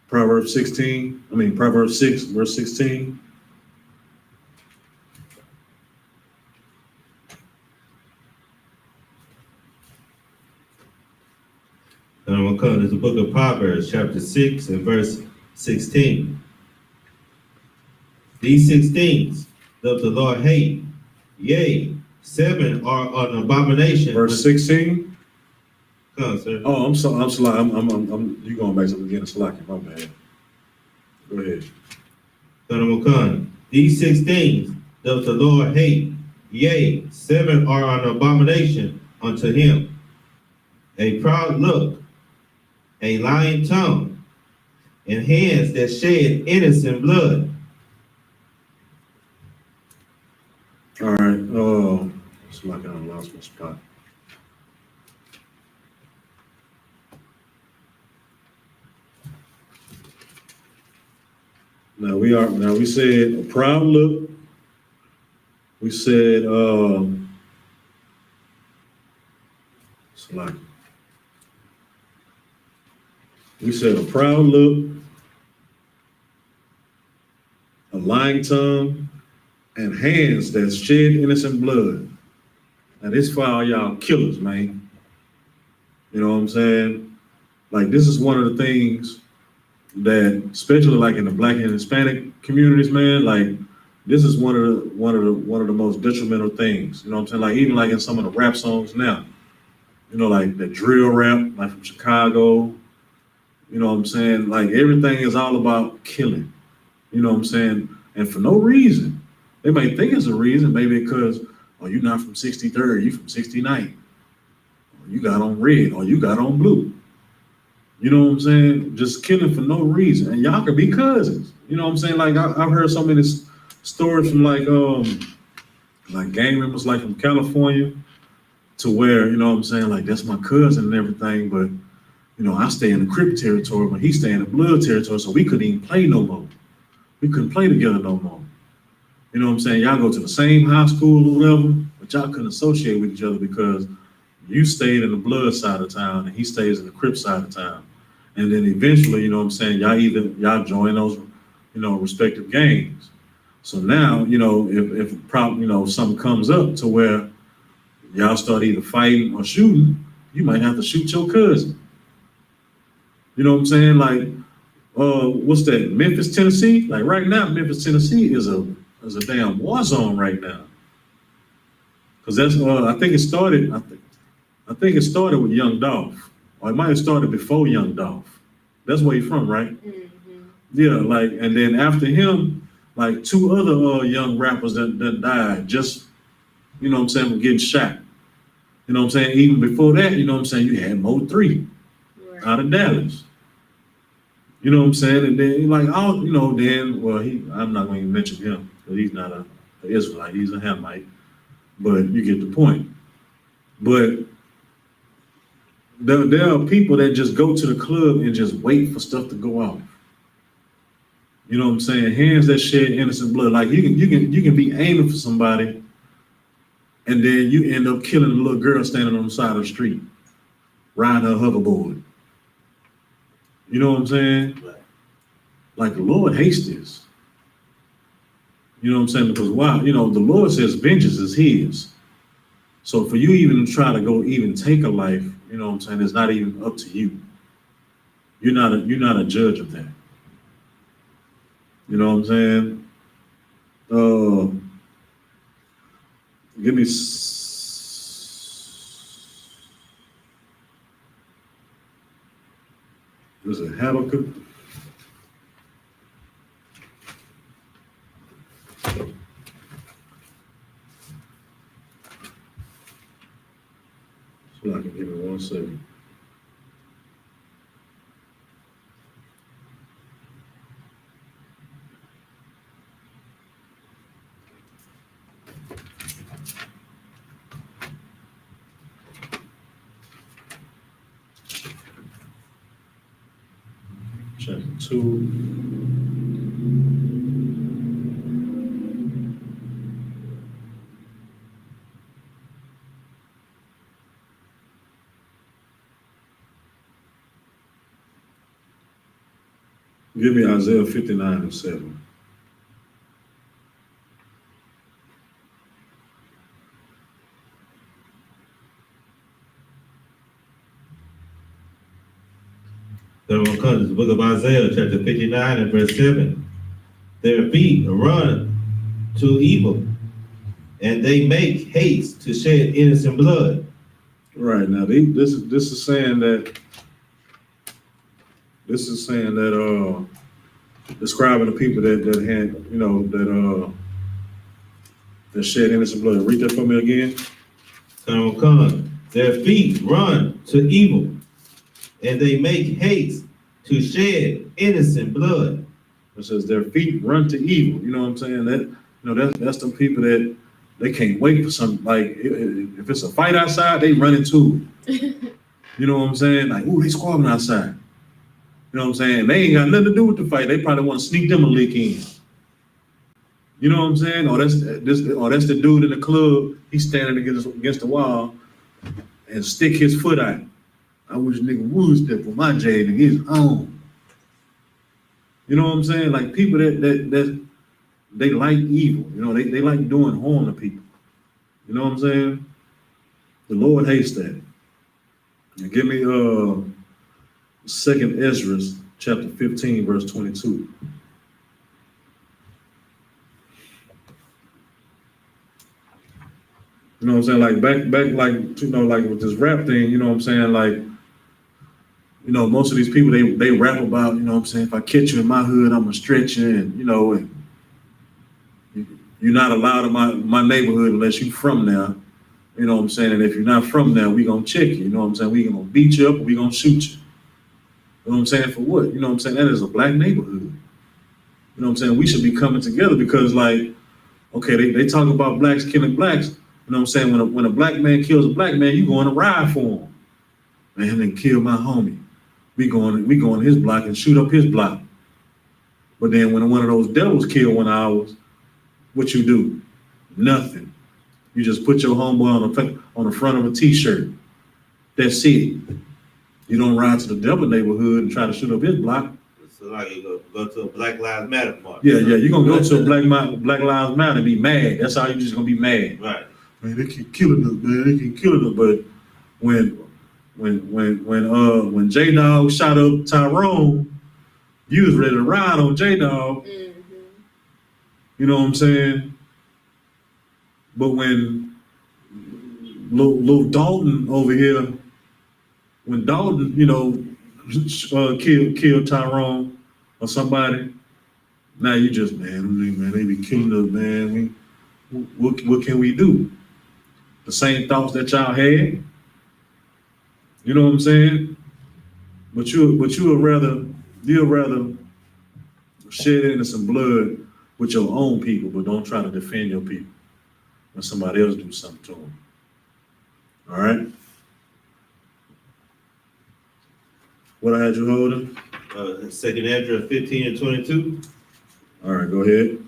Proverbs 6, verse 16. And I'm going to come to the book of Proverbs, chapter 6 and verse 16. These 6 things doth the Lord hate. Yea, 7 are an abomination. Verse 16. Come on, sir. Oh, I'm sorry. You going back to the beginning of Slacking, my bad. Go ahead. These 6 things doth the Lord hate. Yea, 7 are an abomination unto him. A proud look, a lying tongue, and hands that shed innocent blood. All right. Slacking, I lost my spot. Now we said a proud look. We said slacking. We said a proud look, a lying tongue, and hands that shed innocent blood. Now this for all y'all killers, man. You know what I'm saying? Like this is one of the things that, especially like in the Black and Hispanic communities, man, like this is one of the most detrimental things. You know what I'm saying? Like even like in some of the rap songs now, you know, like the drill rap, like from Chicago. You know what I'm saying? Like everything is all about killing. You know what I'm saying? And for no reason. They might think it's a reason, maybe because, oh, you're not from 63rd, you from 69th. Or you got on red, or you got on blue. You know what I'm saying? Just killing for no reason. And y'all could be cousins. You know what I'm saying? Like I've heard so many stories from like gang members like from California to where, you know what I'm saying, like that's my cousin and everything, but you know, I stay in the Crip territory, but he stay in the blood territory, so we couldn't even play no more. We couldn't play together no more. You know what I'm saying? Y'all go to the same high school or whatever, but y'all couldn't associate with each other because you stayed in the blood side of town and he stays in the Crip side of town. And then eventually, you know what I'm saying, y'all join those, you know, respective gangs. So now, you know, if a problem, you know, something comes up to where y'all start either fighting or shooting, you might have to shoot your cousin. You know what I'm saying? Like, what's that? Memphis, Tennessee? Like right now, Memphis, Tennessee is a damn war zone right now. Cause that's I think it started with Young Dolph, or it might have started before Young Dolph. That's where he's from, right? Mm-hmm. Yeah, like, and then after him, like 2 other young rappers that died just, you know what I'm saying, from getting shot. You know what I'm saying? Even before that, you know what I'm saying, you had Mo 3 out of Dallas. You know what I'm saying? And then like you know, then I'm not going to mention him because he's not an Israelite, he's a Hamite. But you get the point. But there are people that just go to the club and just wait for stuff to go off. You know what I'm saying? Hands that shed innocent blood. Like you can be aiming for somebody, and then you end up killing a little girl standing on the side of the street, riding her hoverboard. You know what I'm saying? Right. Like the Lord hates this. You know what I'm saying? Because why? You know, the Lord says vengeance is his. So for you even to try to go even take a life, you know what I'm saying, it's not even up to you. You're not a judge of that. You know what I'm saying? Give me was it Habakkuk? So I can give it 1 second. Chapter 2. Give me Isaiah 59:7. Then we'll come to the book of Isaiah, chapter 59 and verse 7. Their feet run to evil, and they make haste to shed innocent blood. Right now, this is saying that describing the people that had, you know, that shed innocent blood. Read that for me again. Then we'll come. Their feet run to evil, and they make haste to shed innocent blood. It says their feet run to evil. You know what I'm saying? That, you know, that's the people that they can't wait for something. Like if it's a fight outside, they run into it. You know what I'm saying? Like, ooh, they squabbling outside. You know what I'm saying? They ain't got nothing to do with the fight. They probably want to sneak them a lick in. You know what I'm saying? Or that's the dude in the club. He's standing against the wall and stick his foot out. I wish nigga would step on my jade and his own. You know what I'm saying? Like people that they like evil. You know, they like doing harm to people. You know what I'm saying? The Lord hates that. And give me 2nd Ezra chapter 15 verse 22. You know what I'm saying? Like back like, you know, like with this rap thing, you know what I'm saying? Like, you know, most of these people, they rap about, you know what I'm saying, if I catch you in my hood, I'm gonna stretch you, and, you know, and you're not allowed in my neighborhood unless you from there. You know what I'm saying? And if you're not from there, we gonna check you. You know what I'm saying? We gonna beat you up, or we gonna shoot you. You know what I'm saying? For what? You know what I'm saying? That is a black neighborhood. You know what I'm saying? We should be coming together because, like, okay, they talk about blacks killing blacks. You know what I'm saying? When a black man kills a black man, you going to ride for him. Man, they kill my homie. We going his block and shoot up his block. But then when one of those devils kill one of ours, what you do? Nothing. You just put your homeboy on the front of a t-shirt. That's it. You don't ride to the devil neighborhood and try to shoot up his block. So like you go to a Black Lives Matter march. Yeah, you're gonna go to a Black Lives Matter and be mad. That's how you just gonna be mad. Right. Man, they keep killing us, man. They keep killing us. But when J-Dog shot up Tyrone, you was ready to ride on J-Dog. Mm-hmm. You know what I'm saying? But when Lil Dalton over here, when Dalton, you know, killed Tyrone or somebody, now you just, man, they be killing us, man. What can we do? The same thoughts that y'all had. You know what I'm saying? But you'll rather shed innocent blood with your own people, but don't try to defend your people when somebody else do something to them. All right? What I had you holding? 2nd Ezra 15 and 22. All right, go ahead.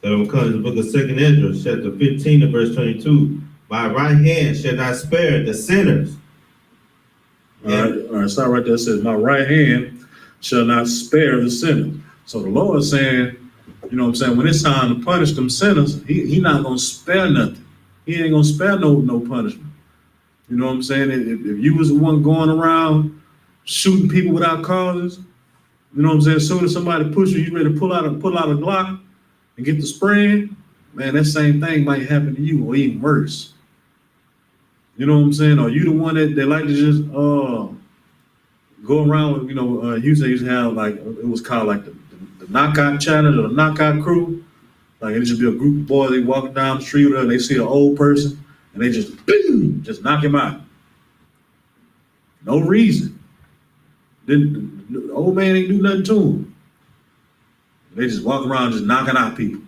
So we'll come to the book of 2nd Ezra, chapter 15 and verse 22. My right hand shall not spare the sinners. All right, start right there. It says, my right hand shall not spare the sinners. So the Lord is saying, you know what I'm saying, when it's time to punish them sinners, he not gonna spare nothing. He ain't gonna spare no punishment. You know what I'm saying? If you was the one going around shooting people without causes, you know what I'm saying? As soon as somebody push you, you ready to pull out a Glock and get the spraying, man, that same thing might happen to you, or even worse. You know what I'm saying? Or you the one that they like to just go around with, you know, used to have like, it was called like the knockout challenge or the knockout crew. Like it just be a group of boys, they walking down the street and they see an old person and they just boom, just knock him out. No reason. Then the old man ain't do nothing to him. They just walk around just knocking out people.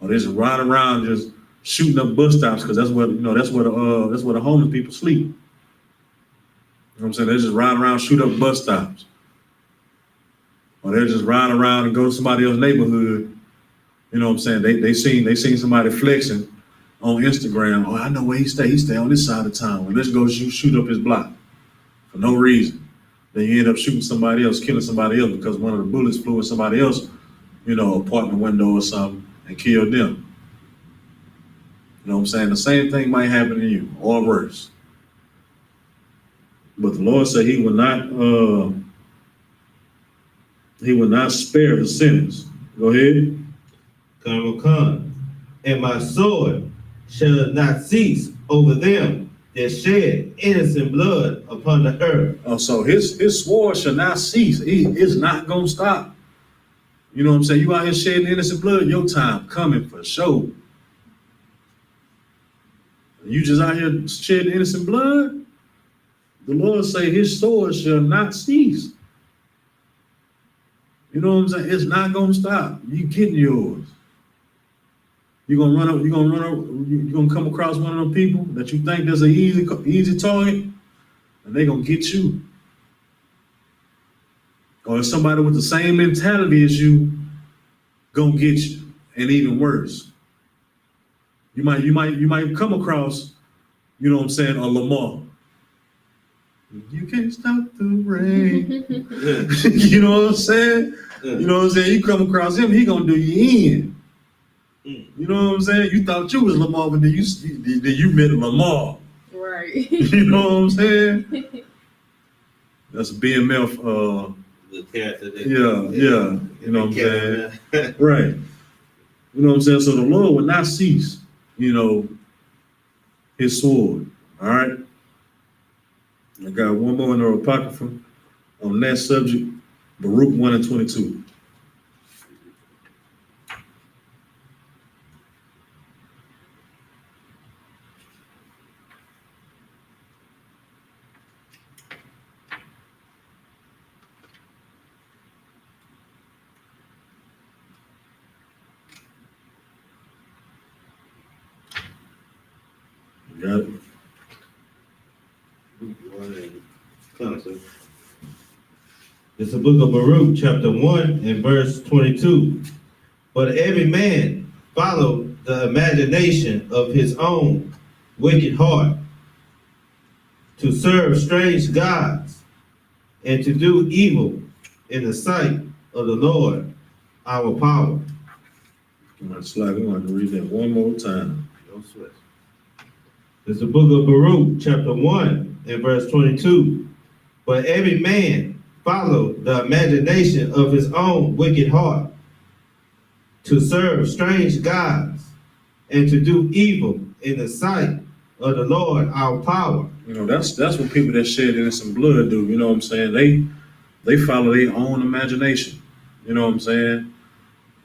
Or they just ride around just shooting up bus stops because that's where, you know, that's where the homeless people sleep. You know what I'm saying? They just ride around, shoot up bus stops. Or they just ride around and go to somebody else's neighborhood. You know what I'm saying? They seen somebody flexing on Instagram. Oh, I know where he stay. He stay on this side of town. Well, let's go shoot up his block for no reason. Then you end up shooting somebody else, killing somebody else because one of the bullets flew in somebody else, you know, apartment window or something and killed them. You know what I'm saying? The same thing might happen to you or worse. But the Lord said he will not spare the sinners. Go ahead. Come, and my sword shall not cease over them that shed innocent blood upon the earth. Oh, so his sword shall not cease. It's not gonna stop. You know what I'm saying? You out here shedding innocent blood, your time coming for sure. You just out here shedding innocent blood? The Lord say his sword shall not cease. You know what I'm saying? It's not gonna stop. You getting yours. You're gonna come across one of them people that you think there's an easy target, and they're gonna get you. Or somebody with the same mentality as you gonna get you, and even worse. You might come across, you know what I'm saying, a Lamar. You can't stop the rain. You know what I'm saying? You know what I'm saying? You come across him, he gonna do you in. You know what I'm saying? You thought you was Lamar, but then you met Lamar. Right. You know what I'm saying? That's a BMF. The character. Yeah. You know what I'm saying? Right. You know what I'm saying? So the Lord would not cease, you know, his sword. All right. I got one more in the Apocrypha on that subject. Baruch 1:22. Got it? It's the book of Baruch, chapter 1 and verse 22. But every man follow the imagination of his own wicked heart, to serve strange gods, and to do evil in the sight of the Lord, our power. It's like we want to read that one more time. No sweat. It's the book of Baruch, chapter 1 and verse 22. But every man follow the imagination of his own wicked heart, to serve strange gods, and to do evil in the sight of the Lord our power. You know, that's what people that shed innocent blood do. You know what I'm saying? They follow their own imagination. You know what I'm saying?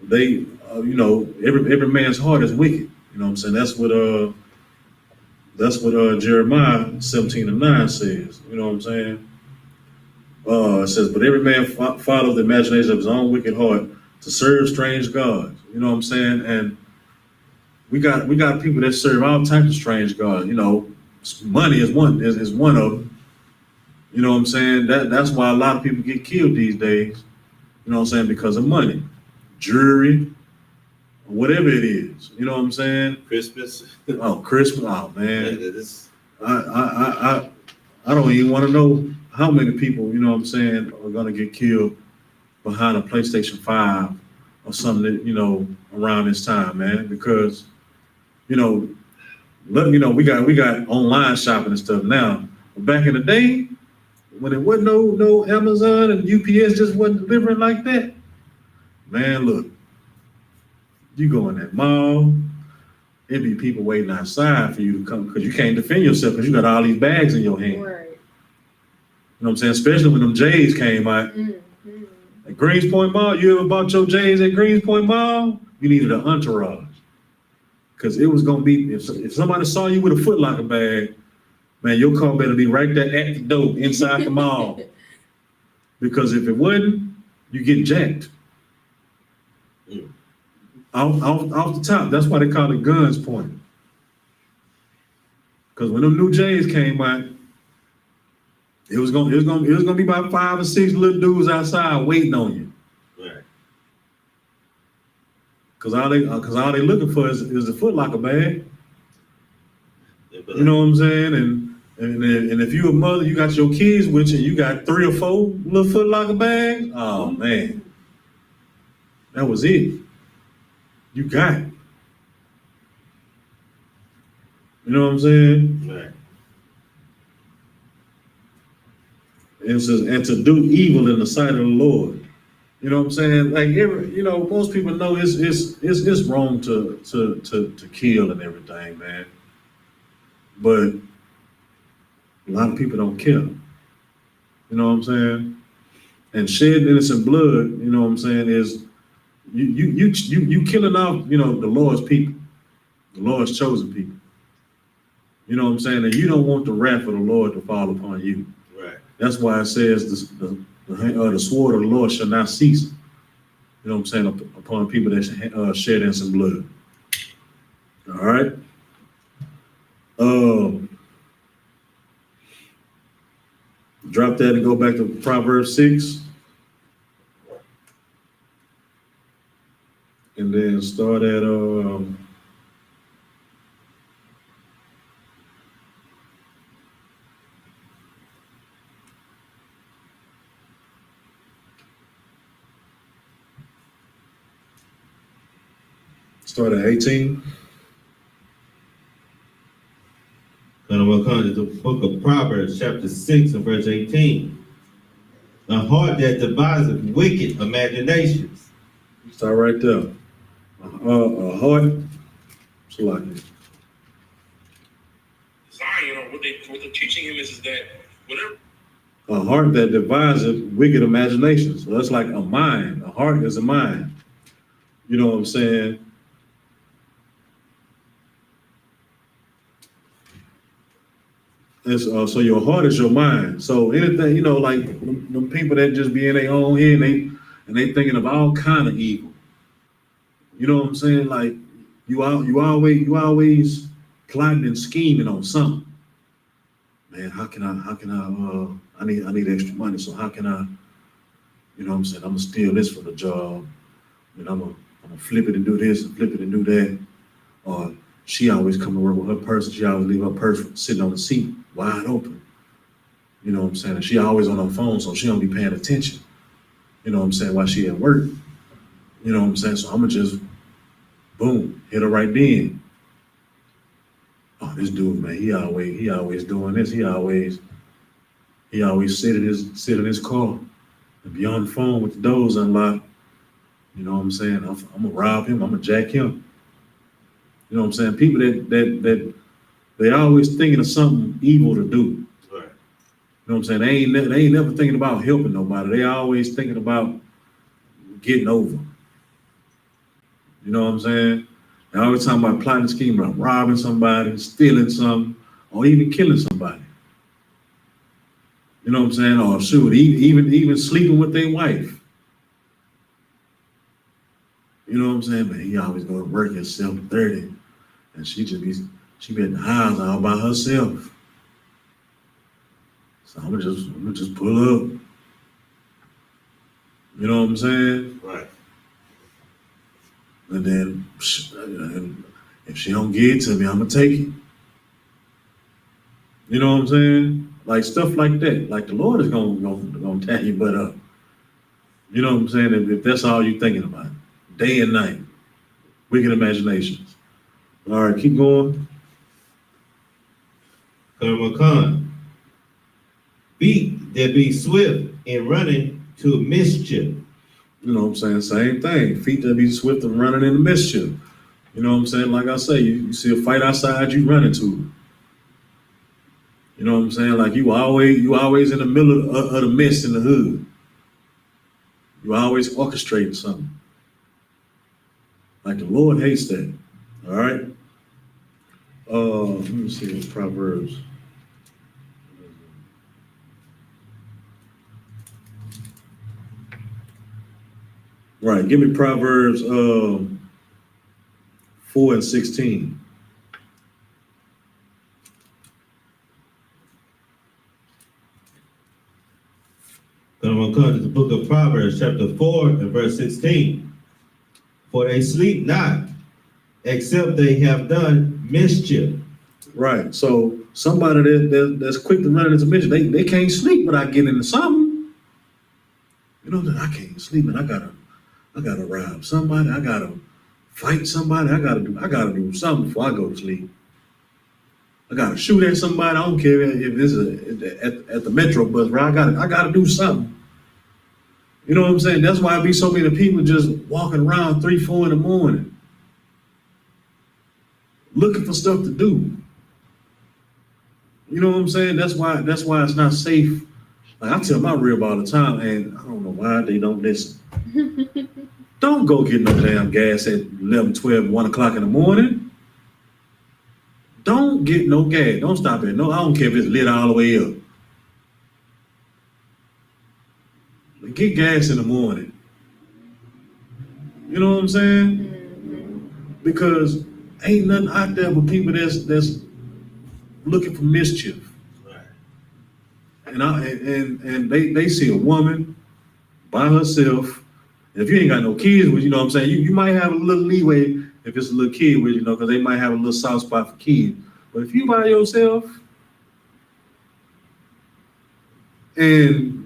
They, you know, every man's heart is wicked. You know what I'm saying? That's what Jeremiah 17:9 says. You know what I'm saying? It says, but every man follows the imagination of his own wicked heart to serve strange gods. You know what I'm saying? And we got people that serve all types of strange gods. You know, money is one of them. You know what I'm saying? That's why a lot of people get killed these days. You know what I'm saying? Because of money, jewelry, whatever it is. You know what I'm saying? Christmas. Oh, Christmas. Oh man. I don't even want to know how many people, you know what I'm saying, are gonna get killed behind a PlayStation 5 or something that, you know, around this time, man, because, you know, we got online shopping and stuff now. But back in the day, when it wasn't no Amazon and UPS just wasn't delivering like that, man, look, you go in that mall, it'd be people waiting outside for you to come because you can't defend yourself because you got all these bags in your hand. Right. You know what I'm saying? Especially when them J's came out. Mm-hmm. At Greenspoint Mall, you ever bought your J's at Greenspoint Mall? You needed an entourage. Because it was going to be, if somebody saw you with a Foot Locker bag, man, your car better be right there at the door inside the mall. Because if it wasn't, you get jacked. Off the top. That's why they call it guns pointing. Because when them new J's came out, it was gonna be about 5 or 6 little dudes outside waiting on you. Right. Cause all they looking for is a Foot Locker bag. You know what I'm saying? And if you a mother, you got your kids with you, you got 3 or 4 little Foot Locker bags. Oh man, that was it. You got it. You know what I'm saying? Right. It says, and to do evil in the sight of the Lord. You know what I'm saying? Like most people know it's wrong to kill and everything, man. But a lot of people don't care. You know what I'm saying? And shedding innocent blood, you know what I'm saying, is you killing off, the Lord's people, the Lord's chosen people. You know what I'm saying? And you don't want the wrath of the Lord to fall upon you. Right. That's why it says the sword of the Lord shall not cease. You know what I'm saying? Upon people that shed innocent blood. All right. Drop that and go back to Proverbs 6. And then start at start at 18. And we'll come to the book of Proverbs, chapter 6 and verse 18. A heart that deviseth wicked imaginations. Start right there. A heart. It's like Zion, what they're teaching him is that whatever. a heart that deviseth wicked imaginations. So that's like a mind. A heart is a mind. You know what I'm saying? It's, so your heart is your mind. So anything, like them people that just be in their own head and they thinking of all kind of evil. You know what I'm saying? Like you always plotting and scheming on something. Man, how can I need extra money, so how can I, you know what I'm saying, I'm gonna steal this from the job, and I'm gonna flip it and do this and flip it and do that. Or she always come to work with her purse, and she always leave her purse sitting on the seat, wide open. You know what I'm saying? And she always on her phone, so she don't be paying attention. You know what I'm saying, while she at work. You know what I'm saying? So I'ma just, boom, hit her right then. Oh, this dude, man, he always doing this. He always sit in his car and be on the phone with the doors unlocked. You know what I'm saying? I'm gonna rob him. I'm gonna jack him. You know what I'm saying? People that they always thinking of something evil to do. Right. You know what I'm saying? They ain't never thinking about helping nobody. They always thinking about getting over. You know what I'm saying? They always talking about plotting, scheming, about robbing somebody, stealing something, or even killing somebody. You know what I'm saying? Or shoot, even sleeping with their wife. You know what I'm saying? But he always go to work at 7:30, and she be at the house all by herself. So I'm gonna just pull up. You know what I'm saying? Right. And then if she don't give it to me, I'm gonna take it. You know what I'm saying? Like stuff like that. Like the Lord is gonna tear your butt up. You know what I'm saying? If that's all you're thinking about, day and night, wicked imaginations. All right, keep going. Karmakan. Feet that be swift in running to mischief. You know what I'm saying? Same thing. Feet that be swift and running into mischief. You know what I'm saying? Like I say, you see a fight outside, you run into it. You know what I'm saying? Like you always in the middle of the mess in the hood. You always orchestrating something. Like the Lord hates that. All right. Let me see Proverbs. Right. Give me Proverbs 4 and 16. Karmakan is the book of Proverbs, chapter 4 and verse 16. For they sleep not, except they have done mischief. Right. So somebody that's quick to run into mischief, they can't sleep without getting into something. You know that I can't sleep, and I gotta rob somebody, I gotta fight somebody, I gotta do something before I go to sleep. I gotta shoot at somebody. I don't care if it's at the metro bus, right? I gotta do something. You know what I'm saying? That's why I be so many people just walking around 3, 4 in the morning, looking for stuff to do. You know what I'm saying? That's why it's not safe. Like I tell my rib all the time, and I don't know why they don't listen. Don't go get no damn gas at 11, 12, 1 o'clock in the morning. Don't get no gas. Don't stop at no. I don't care if it's lit all the way up. Get gas in the morning. You know what I'm saying? Mm-hmm. Because ain't nothing out there but people that's looking for mischief. Right. And they see a woman by herself. If you ain't got no kids with you, know what I'm saying? You might have a little leeway if it's a little kid with you know, because they might have a little soft spot for kids. But if you by yourself and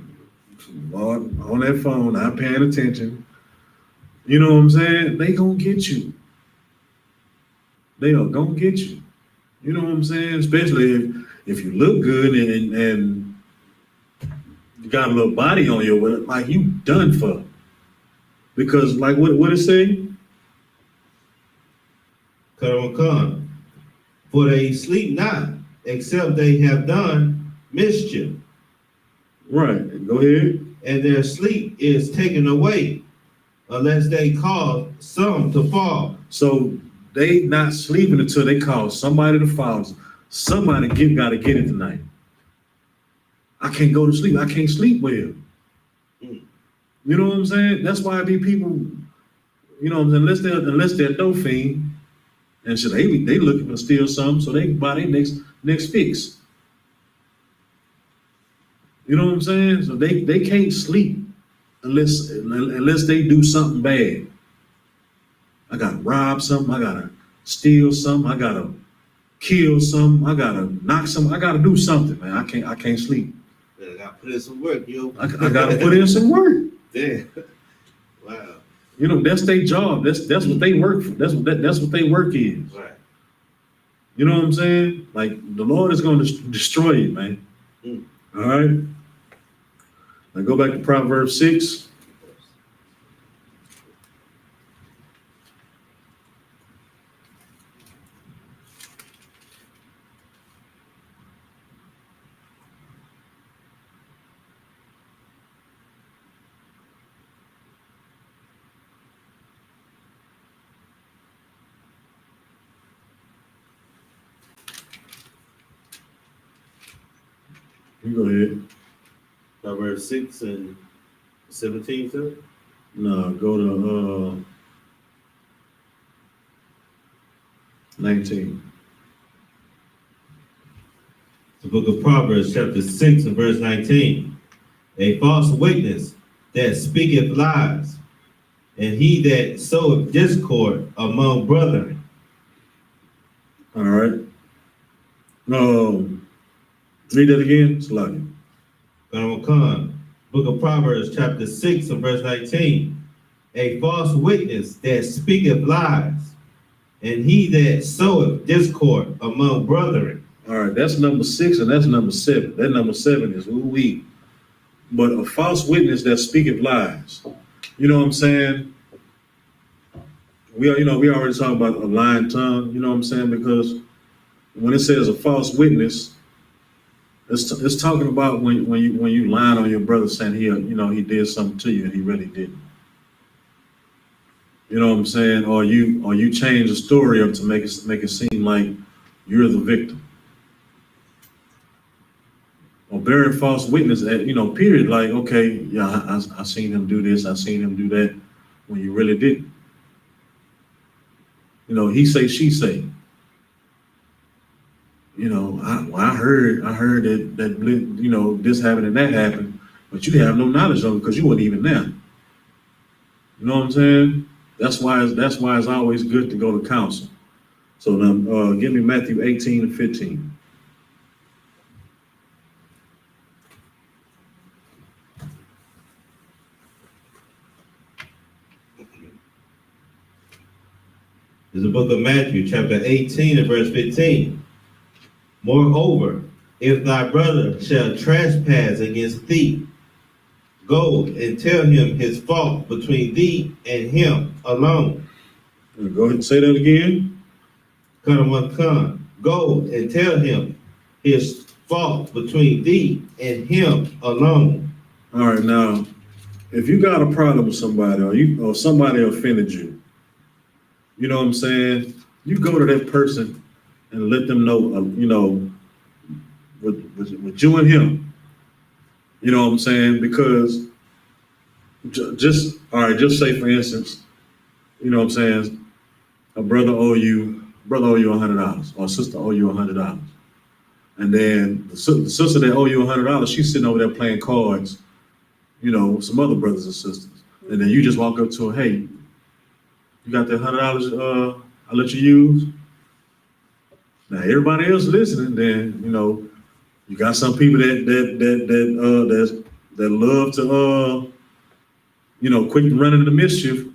on that phone, not paying attention, you know what I'm saying? They gonna get you. They are gonna get you. You know what I'm saying? Especially if you look good and you got a little body on you, like you done for. Because like what it say? Karmakan. For they sleep not, except they have done mischief. Right. Go ahead. And their sleep is taken away, unless they cause some to fall. So they not sleeping until they call somebody to fall. Somebody gotta get it tonight. I can't go to sleep. I can't sleep well. Mm. You know what I'm saying? That's why I be people, you know what I'm saying, unless they're dope fiend, and so they looking to steal something so they can buy their next fix. You know what I'm saying? So they can't sleep unless they do something bad. I gotta rob something, I gotta steal something, I gotta kill something, I gotta knock something, I gotta do something, man. I can't sleep. I gotta put in some work, yo. I gotta put in some work. Damn. Wow. You know, that's their job. That's what they work for. That's what they work is. Right. You know what I'm saying? Like the Lord is going to destroy you, man. Mm. All right. Now go back to Proverbs 6. You go ahead. Proverbs 6 and 17, sir? No, go to 19. The book of Proverbs, chapter 6 and verse 19. A false witness that speaketh lies, and he that soweth discord among brethren. All right. Read that again. It's like, Book of Proverbs, chapter 6 and verse 19. A false witness that speaketh lies, and he that soweth discord among brethren. all right, that's number 6 and that's number 7. That number 7 is we. But a false witness that speaketh lies. You know what I'm saying? We already talked about a lying tongue. You know what I'm saying? Because when it says a false witness, it's talking about when you lying on your brother saying he did something to you and he really didn't. You know what I'm saying? Or you change the story up to make it seem like you're the victim. Or bearing false witness at, period, like, okay, yeah, I seen him do this, I seen him do that, when you really didn't. He say, she say. I heard that this happened and that happened, but you have no knowledge of it because you weren't even there. You know what I'm saying? That's why it's always good to go to counsel. So now, give me Matthew 18 and 15. It's the book of Matthew, chapter 18 and verse 15. Moreover, if thy brother shall trespass against thee, go and tell him his fault between thee and him alone. Go ahead and say that again. Go and tell him his fault between thee and him alone. All right, now, if you got a problem with somebody or somebody offended you, you know what I'm saying? You go to that person and let them know, with you and him. You know what I'm saying? Because just say for instance, you know what I'm saying? A brother owe you $100 or a sister owe you $100. And then the sister that owe you $100, she's sitting over there playing cards, with some other brothers and sisters. And then you just walk up to her, hey, you got that $100 I let you use? Now everybody else listening, then you got some people that love to quick to run into mischief.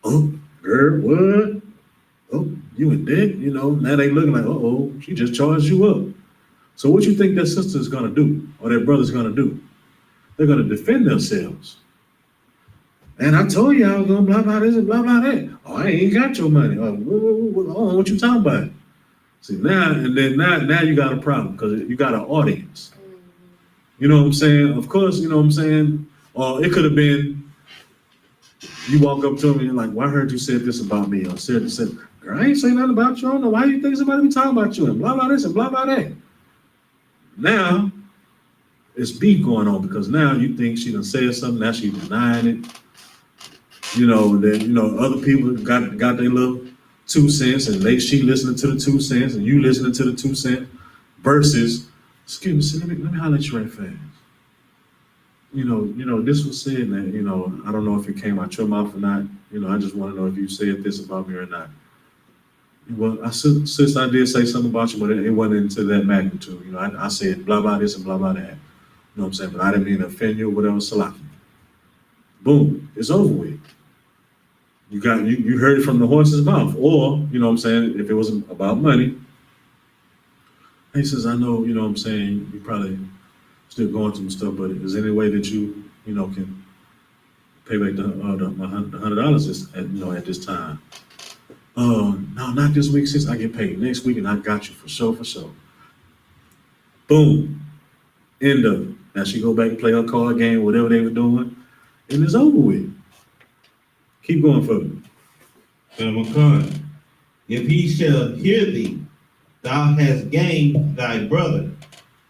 Oh, girl, what? Oh, you in debt? Now they looking like, oh, she just charged you up. So what you think that sister is gonna do or that brother's gonna do? They're gonna defend themselves. And I told you I was gonna blah blah this and blah blah that. Oh, I ain't got your money. Oh, what you talking about? See now you got a problem because you got an audience. You know what I'm saying? Of course, you know what I'm saying. Or it could have been you walk up to him and you're like, "Well, I heard you said this about me." Or said, "Girl, I ain't say nothing about you. I don't know why you think somebody be talking about you and blah blah this and blah blah that." Now it's beef going on because now you think she done said something. Now she's denying it. Other people got their little 2 cents and she listening to the 2 cents and you listening to the 2 cents versus, excuse me, let me holler at you right fast. This was said that, I don't know if it came out your mouth or not. I just want to know if you said this about me or not. Well, sis, I did say something about you, but it wasn't into that magnitude. I said blah, blah, this and blah, blah, that. You know what I'm saying? But I didn't mean to offend you or whatever, salaki. Boom, it's over with. You heard it from the horse's mouth. Or, you know what I'm saying, if it wasn't about money, he says, I know, you know what I'm saying, you probably still going through stuff, but is there any way that you can pay back the $100 at this time? No, not this week, sis. I get paid next week and I got you for sure. Boom. End of it. Now she go back and play her card game, whatever they were doing, and it's over with. Keep going for me. If he shall hear thee, thou hast gained thy brother.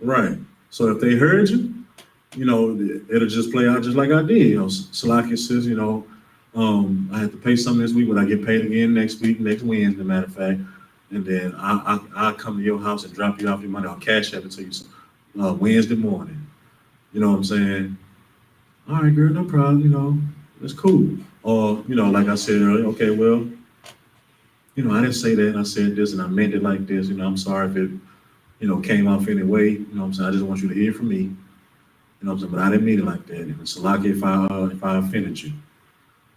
Right. So if they heard you, it'll just play out just like I did. Salaki says, I have to pay something this week, but I get paid again next week, next Wednesday, matter of fact. And then I'll come to your house and drop you off your money. I'll cash app it to you Wednesday morning. You know what I'm saying? All right, girl, no problem, it's cool. Or, like I said earlier, okay, well, I didn't say that, I said this, and I meant it like this, I'm sorry if it, came off anyway. You know what I'm saying? I just want you to hear from me. You know what I'm saying? But I didn't mean it like that. And it's lucky if I offended you.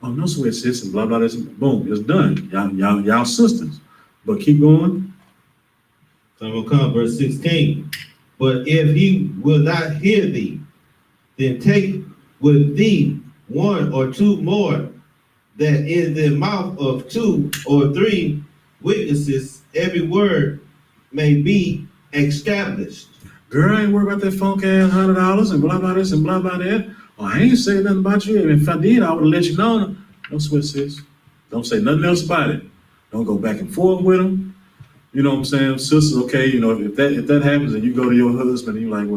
Oh, no sweat, sis, and blah, blah, this, boom, it's done. Y'all sisters. But keep going. So I'm gonna come, verse 16. But if he will not hear thee, then take with thee one or two more, that in the mouth of 2 or 3 witnesses every word may be established. Girl, I ain't worried about that funk ass $100 and blah, blah, this and blah, blah, that. Oh, I ain't saying nothing about you. And if I did, I would have let you know. Don't sweat, sis. Don't say nothing else about it. Don't go back and forth with them. You know what I'm saying? Sisters, okay, if that happens and you go to your husband and you like,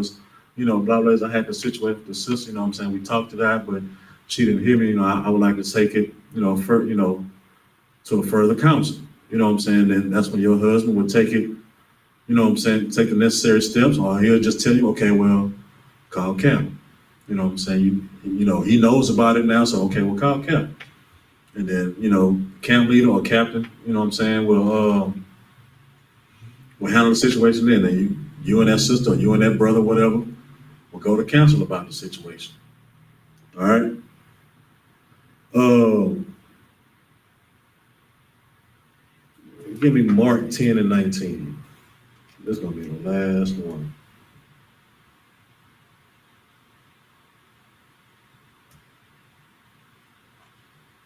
blah, blah, I had the situation with the sister, you know what I'm saying? We talked to that, but she didn't hear me, I would like to take it, to a further counsel. You know what I'm saying? Then that's when your husband would take it, you know what I'm saying, take the necessary steps, or he'll just tell you, okay, well, call Cap. You know what I'm saying? He knows about it now, so okay, well, call Cap. And then, camp leader or captain, you know what I'm saying, will handle the situation then. And you and that sister, or you and that brother, whatever, will go to counsel about the situation. All right? Give me Mark 10 and 19. This is going to be the last one.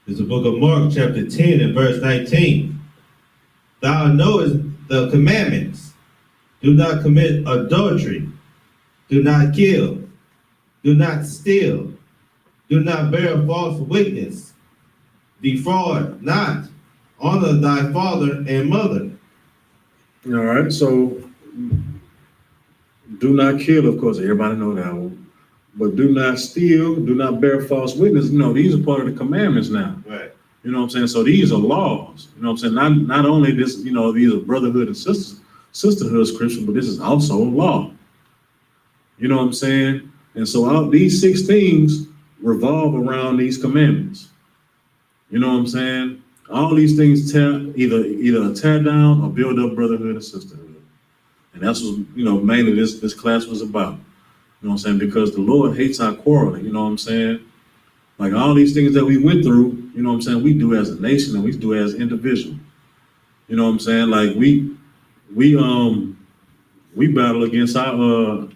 It's the book of Mark, chapter 10 and verse 19. Thou knowest the commandments. Do not commit adultery. Do not kill. Do not steal. Do not bear false witness. Defraud not. Honor thy father and mother. All right, so do not kill, of course, everybody know that one. But do not steal, do not bear false witness. These are part of the commandments now. Right. You know what I'm saying? So these are laws. You know what I'm saying? Not only this, these are brotherhood and sisterhood scriptures, but this is also law. You know what I'm saying? And so all these 6 things revolve around these commandments. You know what I'm saying? All these things either tear down or build up brotherhood and sisterhood. And that's what, mainly this class was about. You know what I'm saying? Because the Lord hates our quarreling, you know what I'm saying? Like all these things that we went through, you know what I'm saying, we do as a nation and we do as individuals. You know what I'm saying? Like we battle against our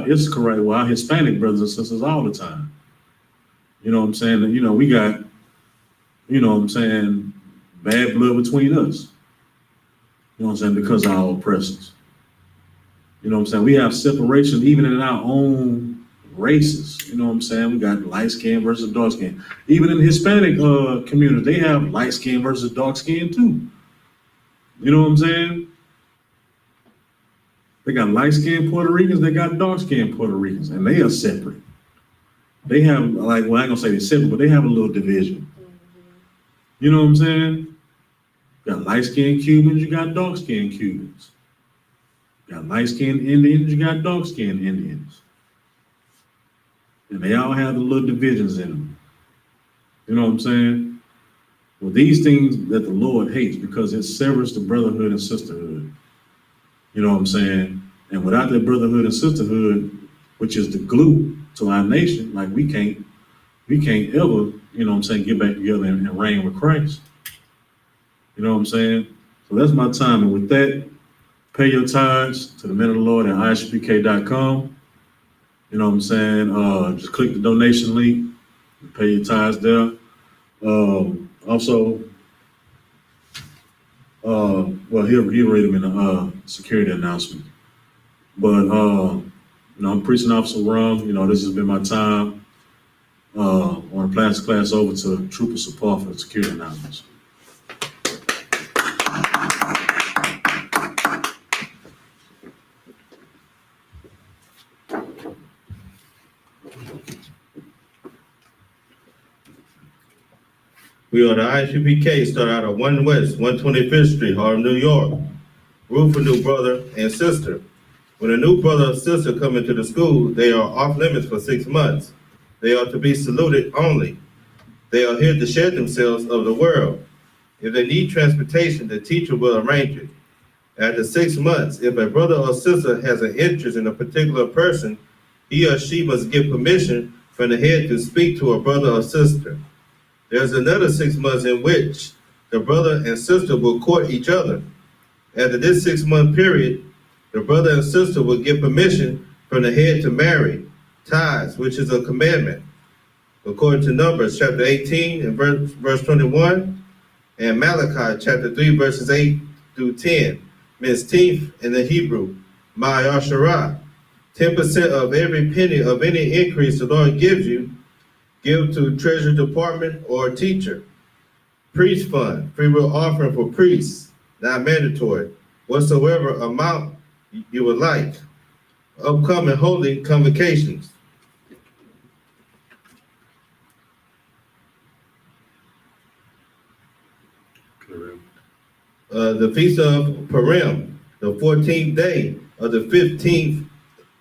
Israelite, our Hispanic brothers and sisters all the time. You know what I'm saying? And, we got, you know what I'm saying, bad blood between us. You know what I'm saying? Because of our oppressors. You know what I'm saying? We have separation even in our own races. You know what I'm saying? We got light skin versus dark skin. Even in the Hispanic community, they have light skin versus dark skin too. You know what I'm saying? They got light skinned Puerto Ricans, they got dark skinned Puerto Ricans, and they are separate. They have, well, I ain't gonna say they're separate, but they have a little division. You know what I'm saying? You got light skinned Cubans, you got dark skinned Cubans. You got light skinned Indians, you got dark skinned Indians. And they all have the little divisions in them. You know what I'm saying? Well, these things that the Lord hates because it severs the brotherhood and sisterhood. You know what I'm saying? And without that brotherhood and sisterhood, which is the glue to our nation, like we can't ever, you know what I'm saying, get back together and reign with Christ. You know what I'm saying? So that's my time. And with that, pay your tithes to the men of the Lord at ISUPK.com. You know what I'm saying? Just click the donation link and pay your tithes there. Also, he'll read them in the security announcement. But, I'm preaching Officer Rum. This has been my time. I want to pass the class over to Trooper Support for the security announcements. We are the I.S.U.P.K, start out at 1 West, 125th Street, Harlem, New York. Room for new brother and sister. When a new brother or sister come into the school, they are off limits for 6 months. They are to be saluted only. They are here to share themselves of the world. If they need transportation, the teacher will arrange it. After 6 months, if a brother or sister has an interest in a particular person, he or she must give permission from the head to speak to a brother or sister. There's another 6 months in which the brother and sister will court each other. After this 6-month period, the brother and sister will give permission from the head to marry, tithes, which is a commandment, according to Numbers chapter 18 and verse 21, and Malachi chapter 3 verses 8 through 10. Mischief in the Hebrew, Ma'asharah. 10% of every penny of any increase the Lord gives you, give to treasury department or teacher. Priest fund, free will offering for priests, not mandatory. Whatsoever amount you would like. Upcoming holy convocations. The Feast of Purim, the 14th day of the 15th,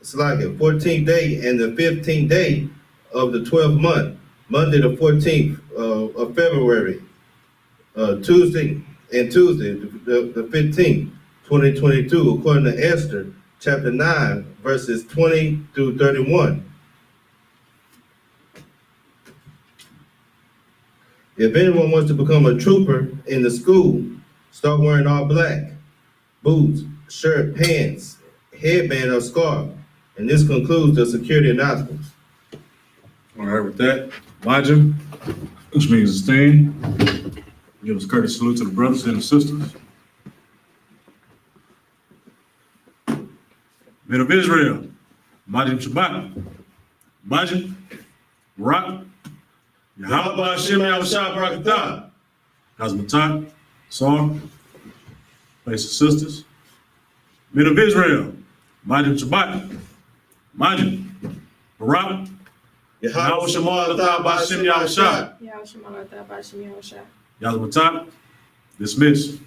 14th day and the 15th day of the 12th month, Monday the 14th of February, Tuesday, the 15th, 2022, according to Esther, chapter 9, verses 20 through 31. If anyone wants to become a trooper in the school, start wearing all black, boots, shirt, pants, headband, or scarf. And this concludes the security announcements. All right, with that, Elijah, which means stand. Give us courteous salute to the brothers and the sisters. Men of Israel, Majim Shabbat, Majim, Barak, Yahweh Hashem Yahushua Barakatah, Hazmatat, Sar, place of sisters. Men of Israel, Majim Shabbat, Majim, Barak, Yahweh Shema Latah B'Hashem Yahushua, Yahushua Malata Bashim Yahushua. Hazmatat, dismiss.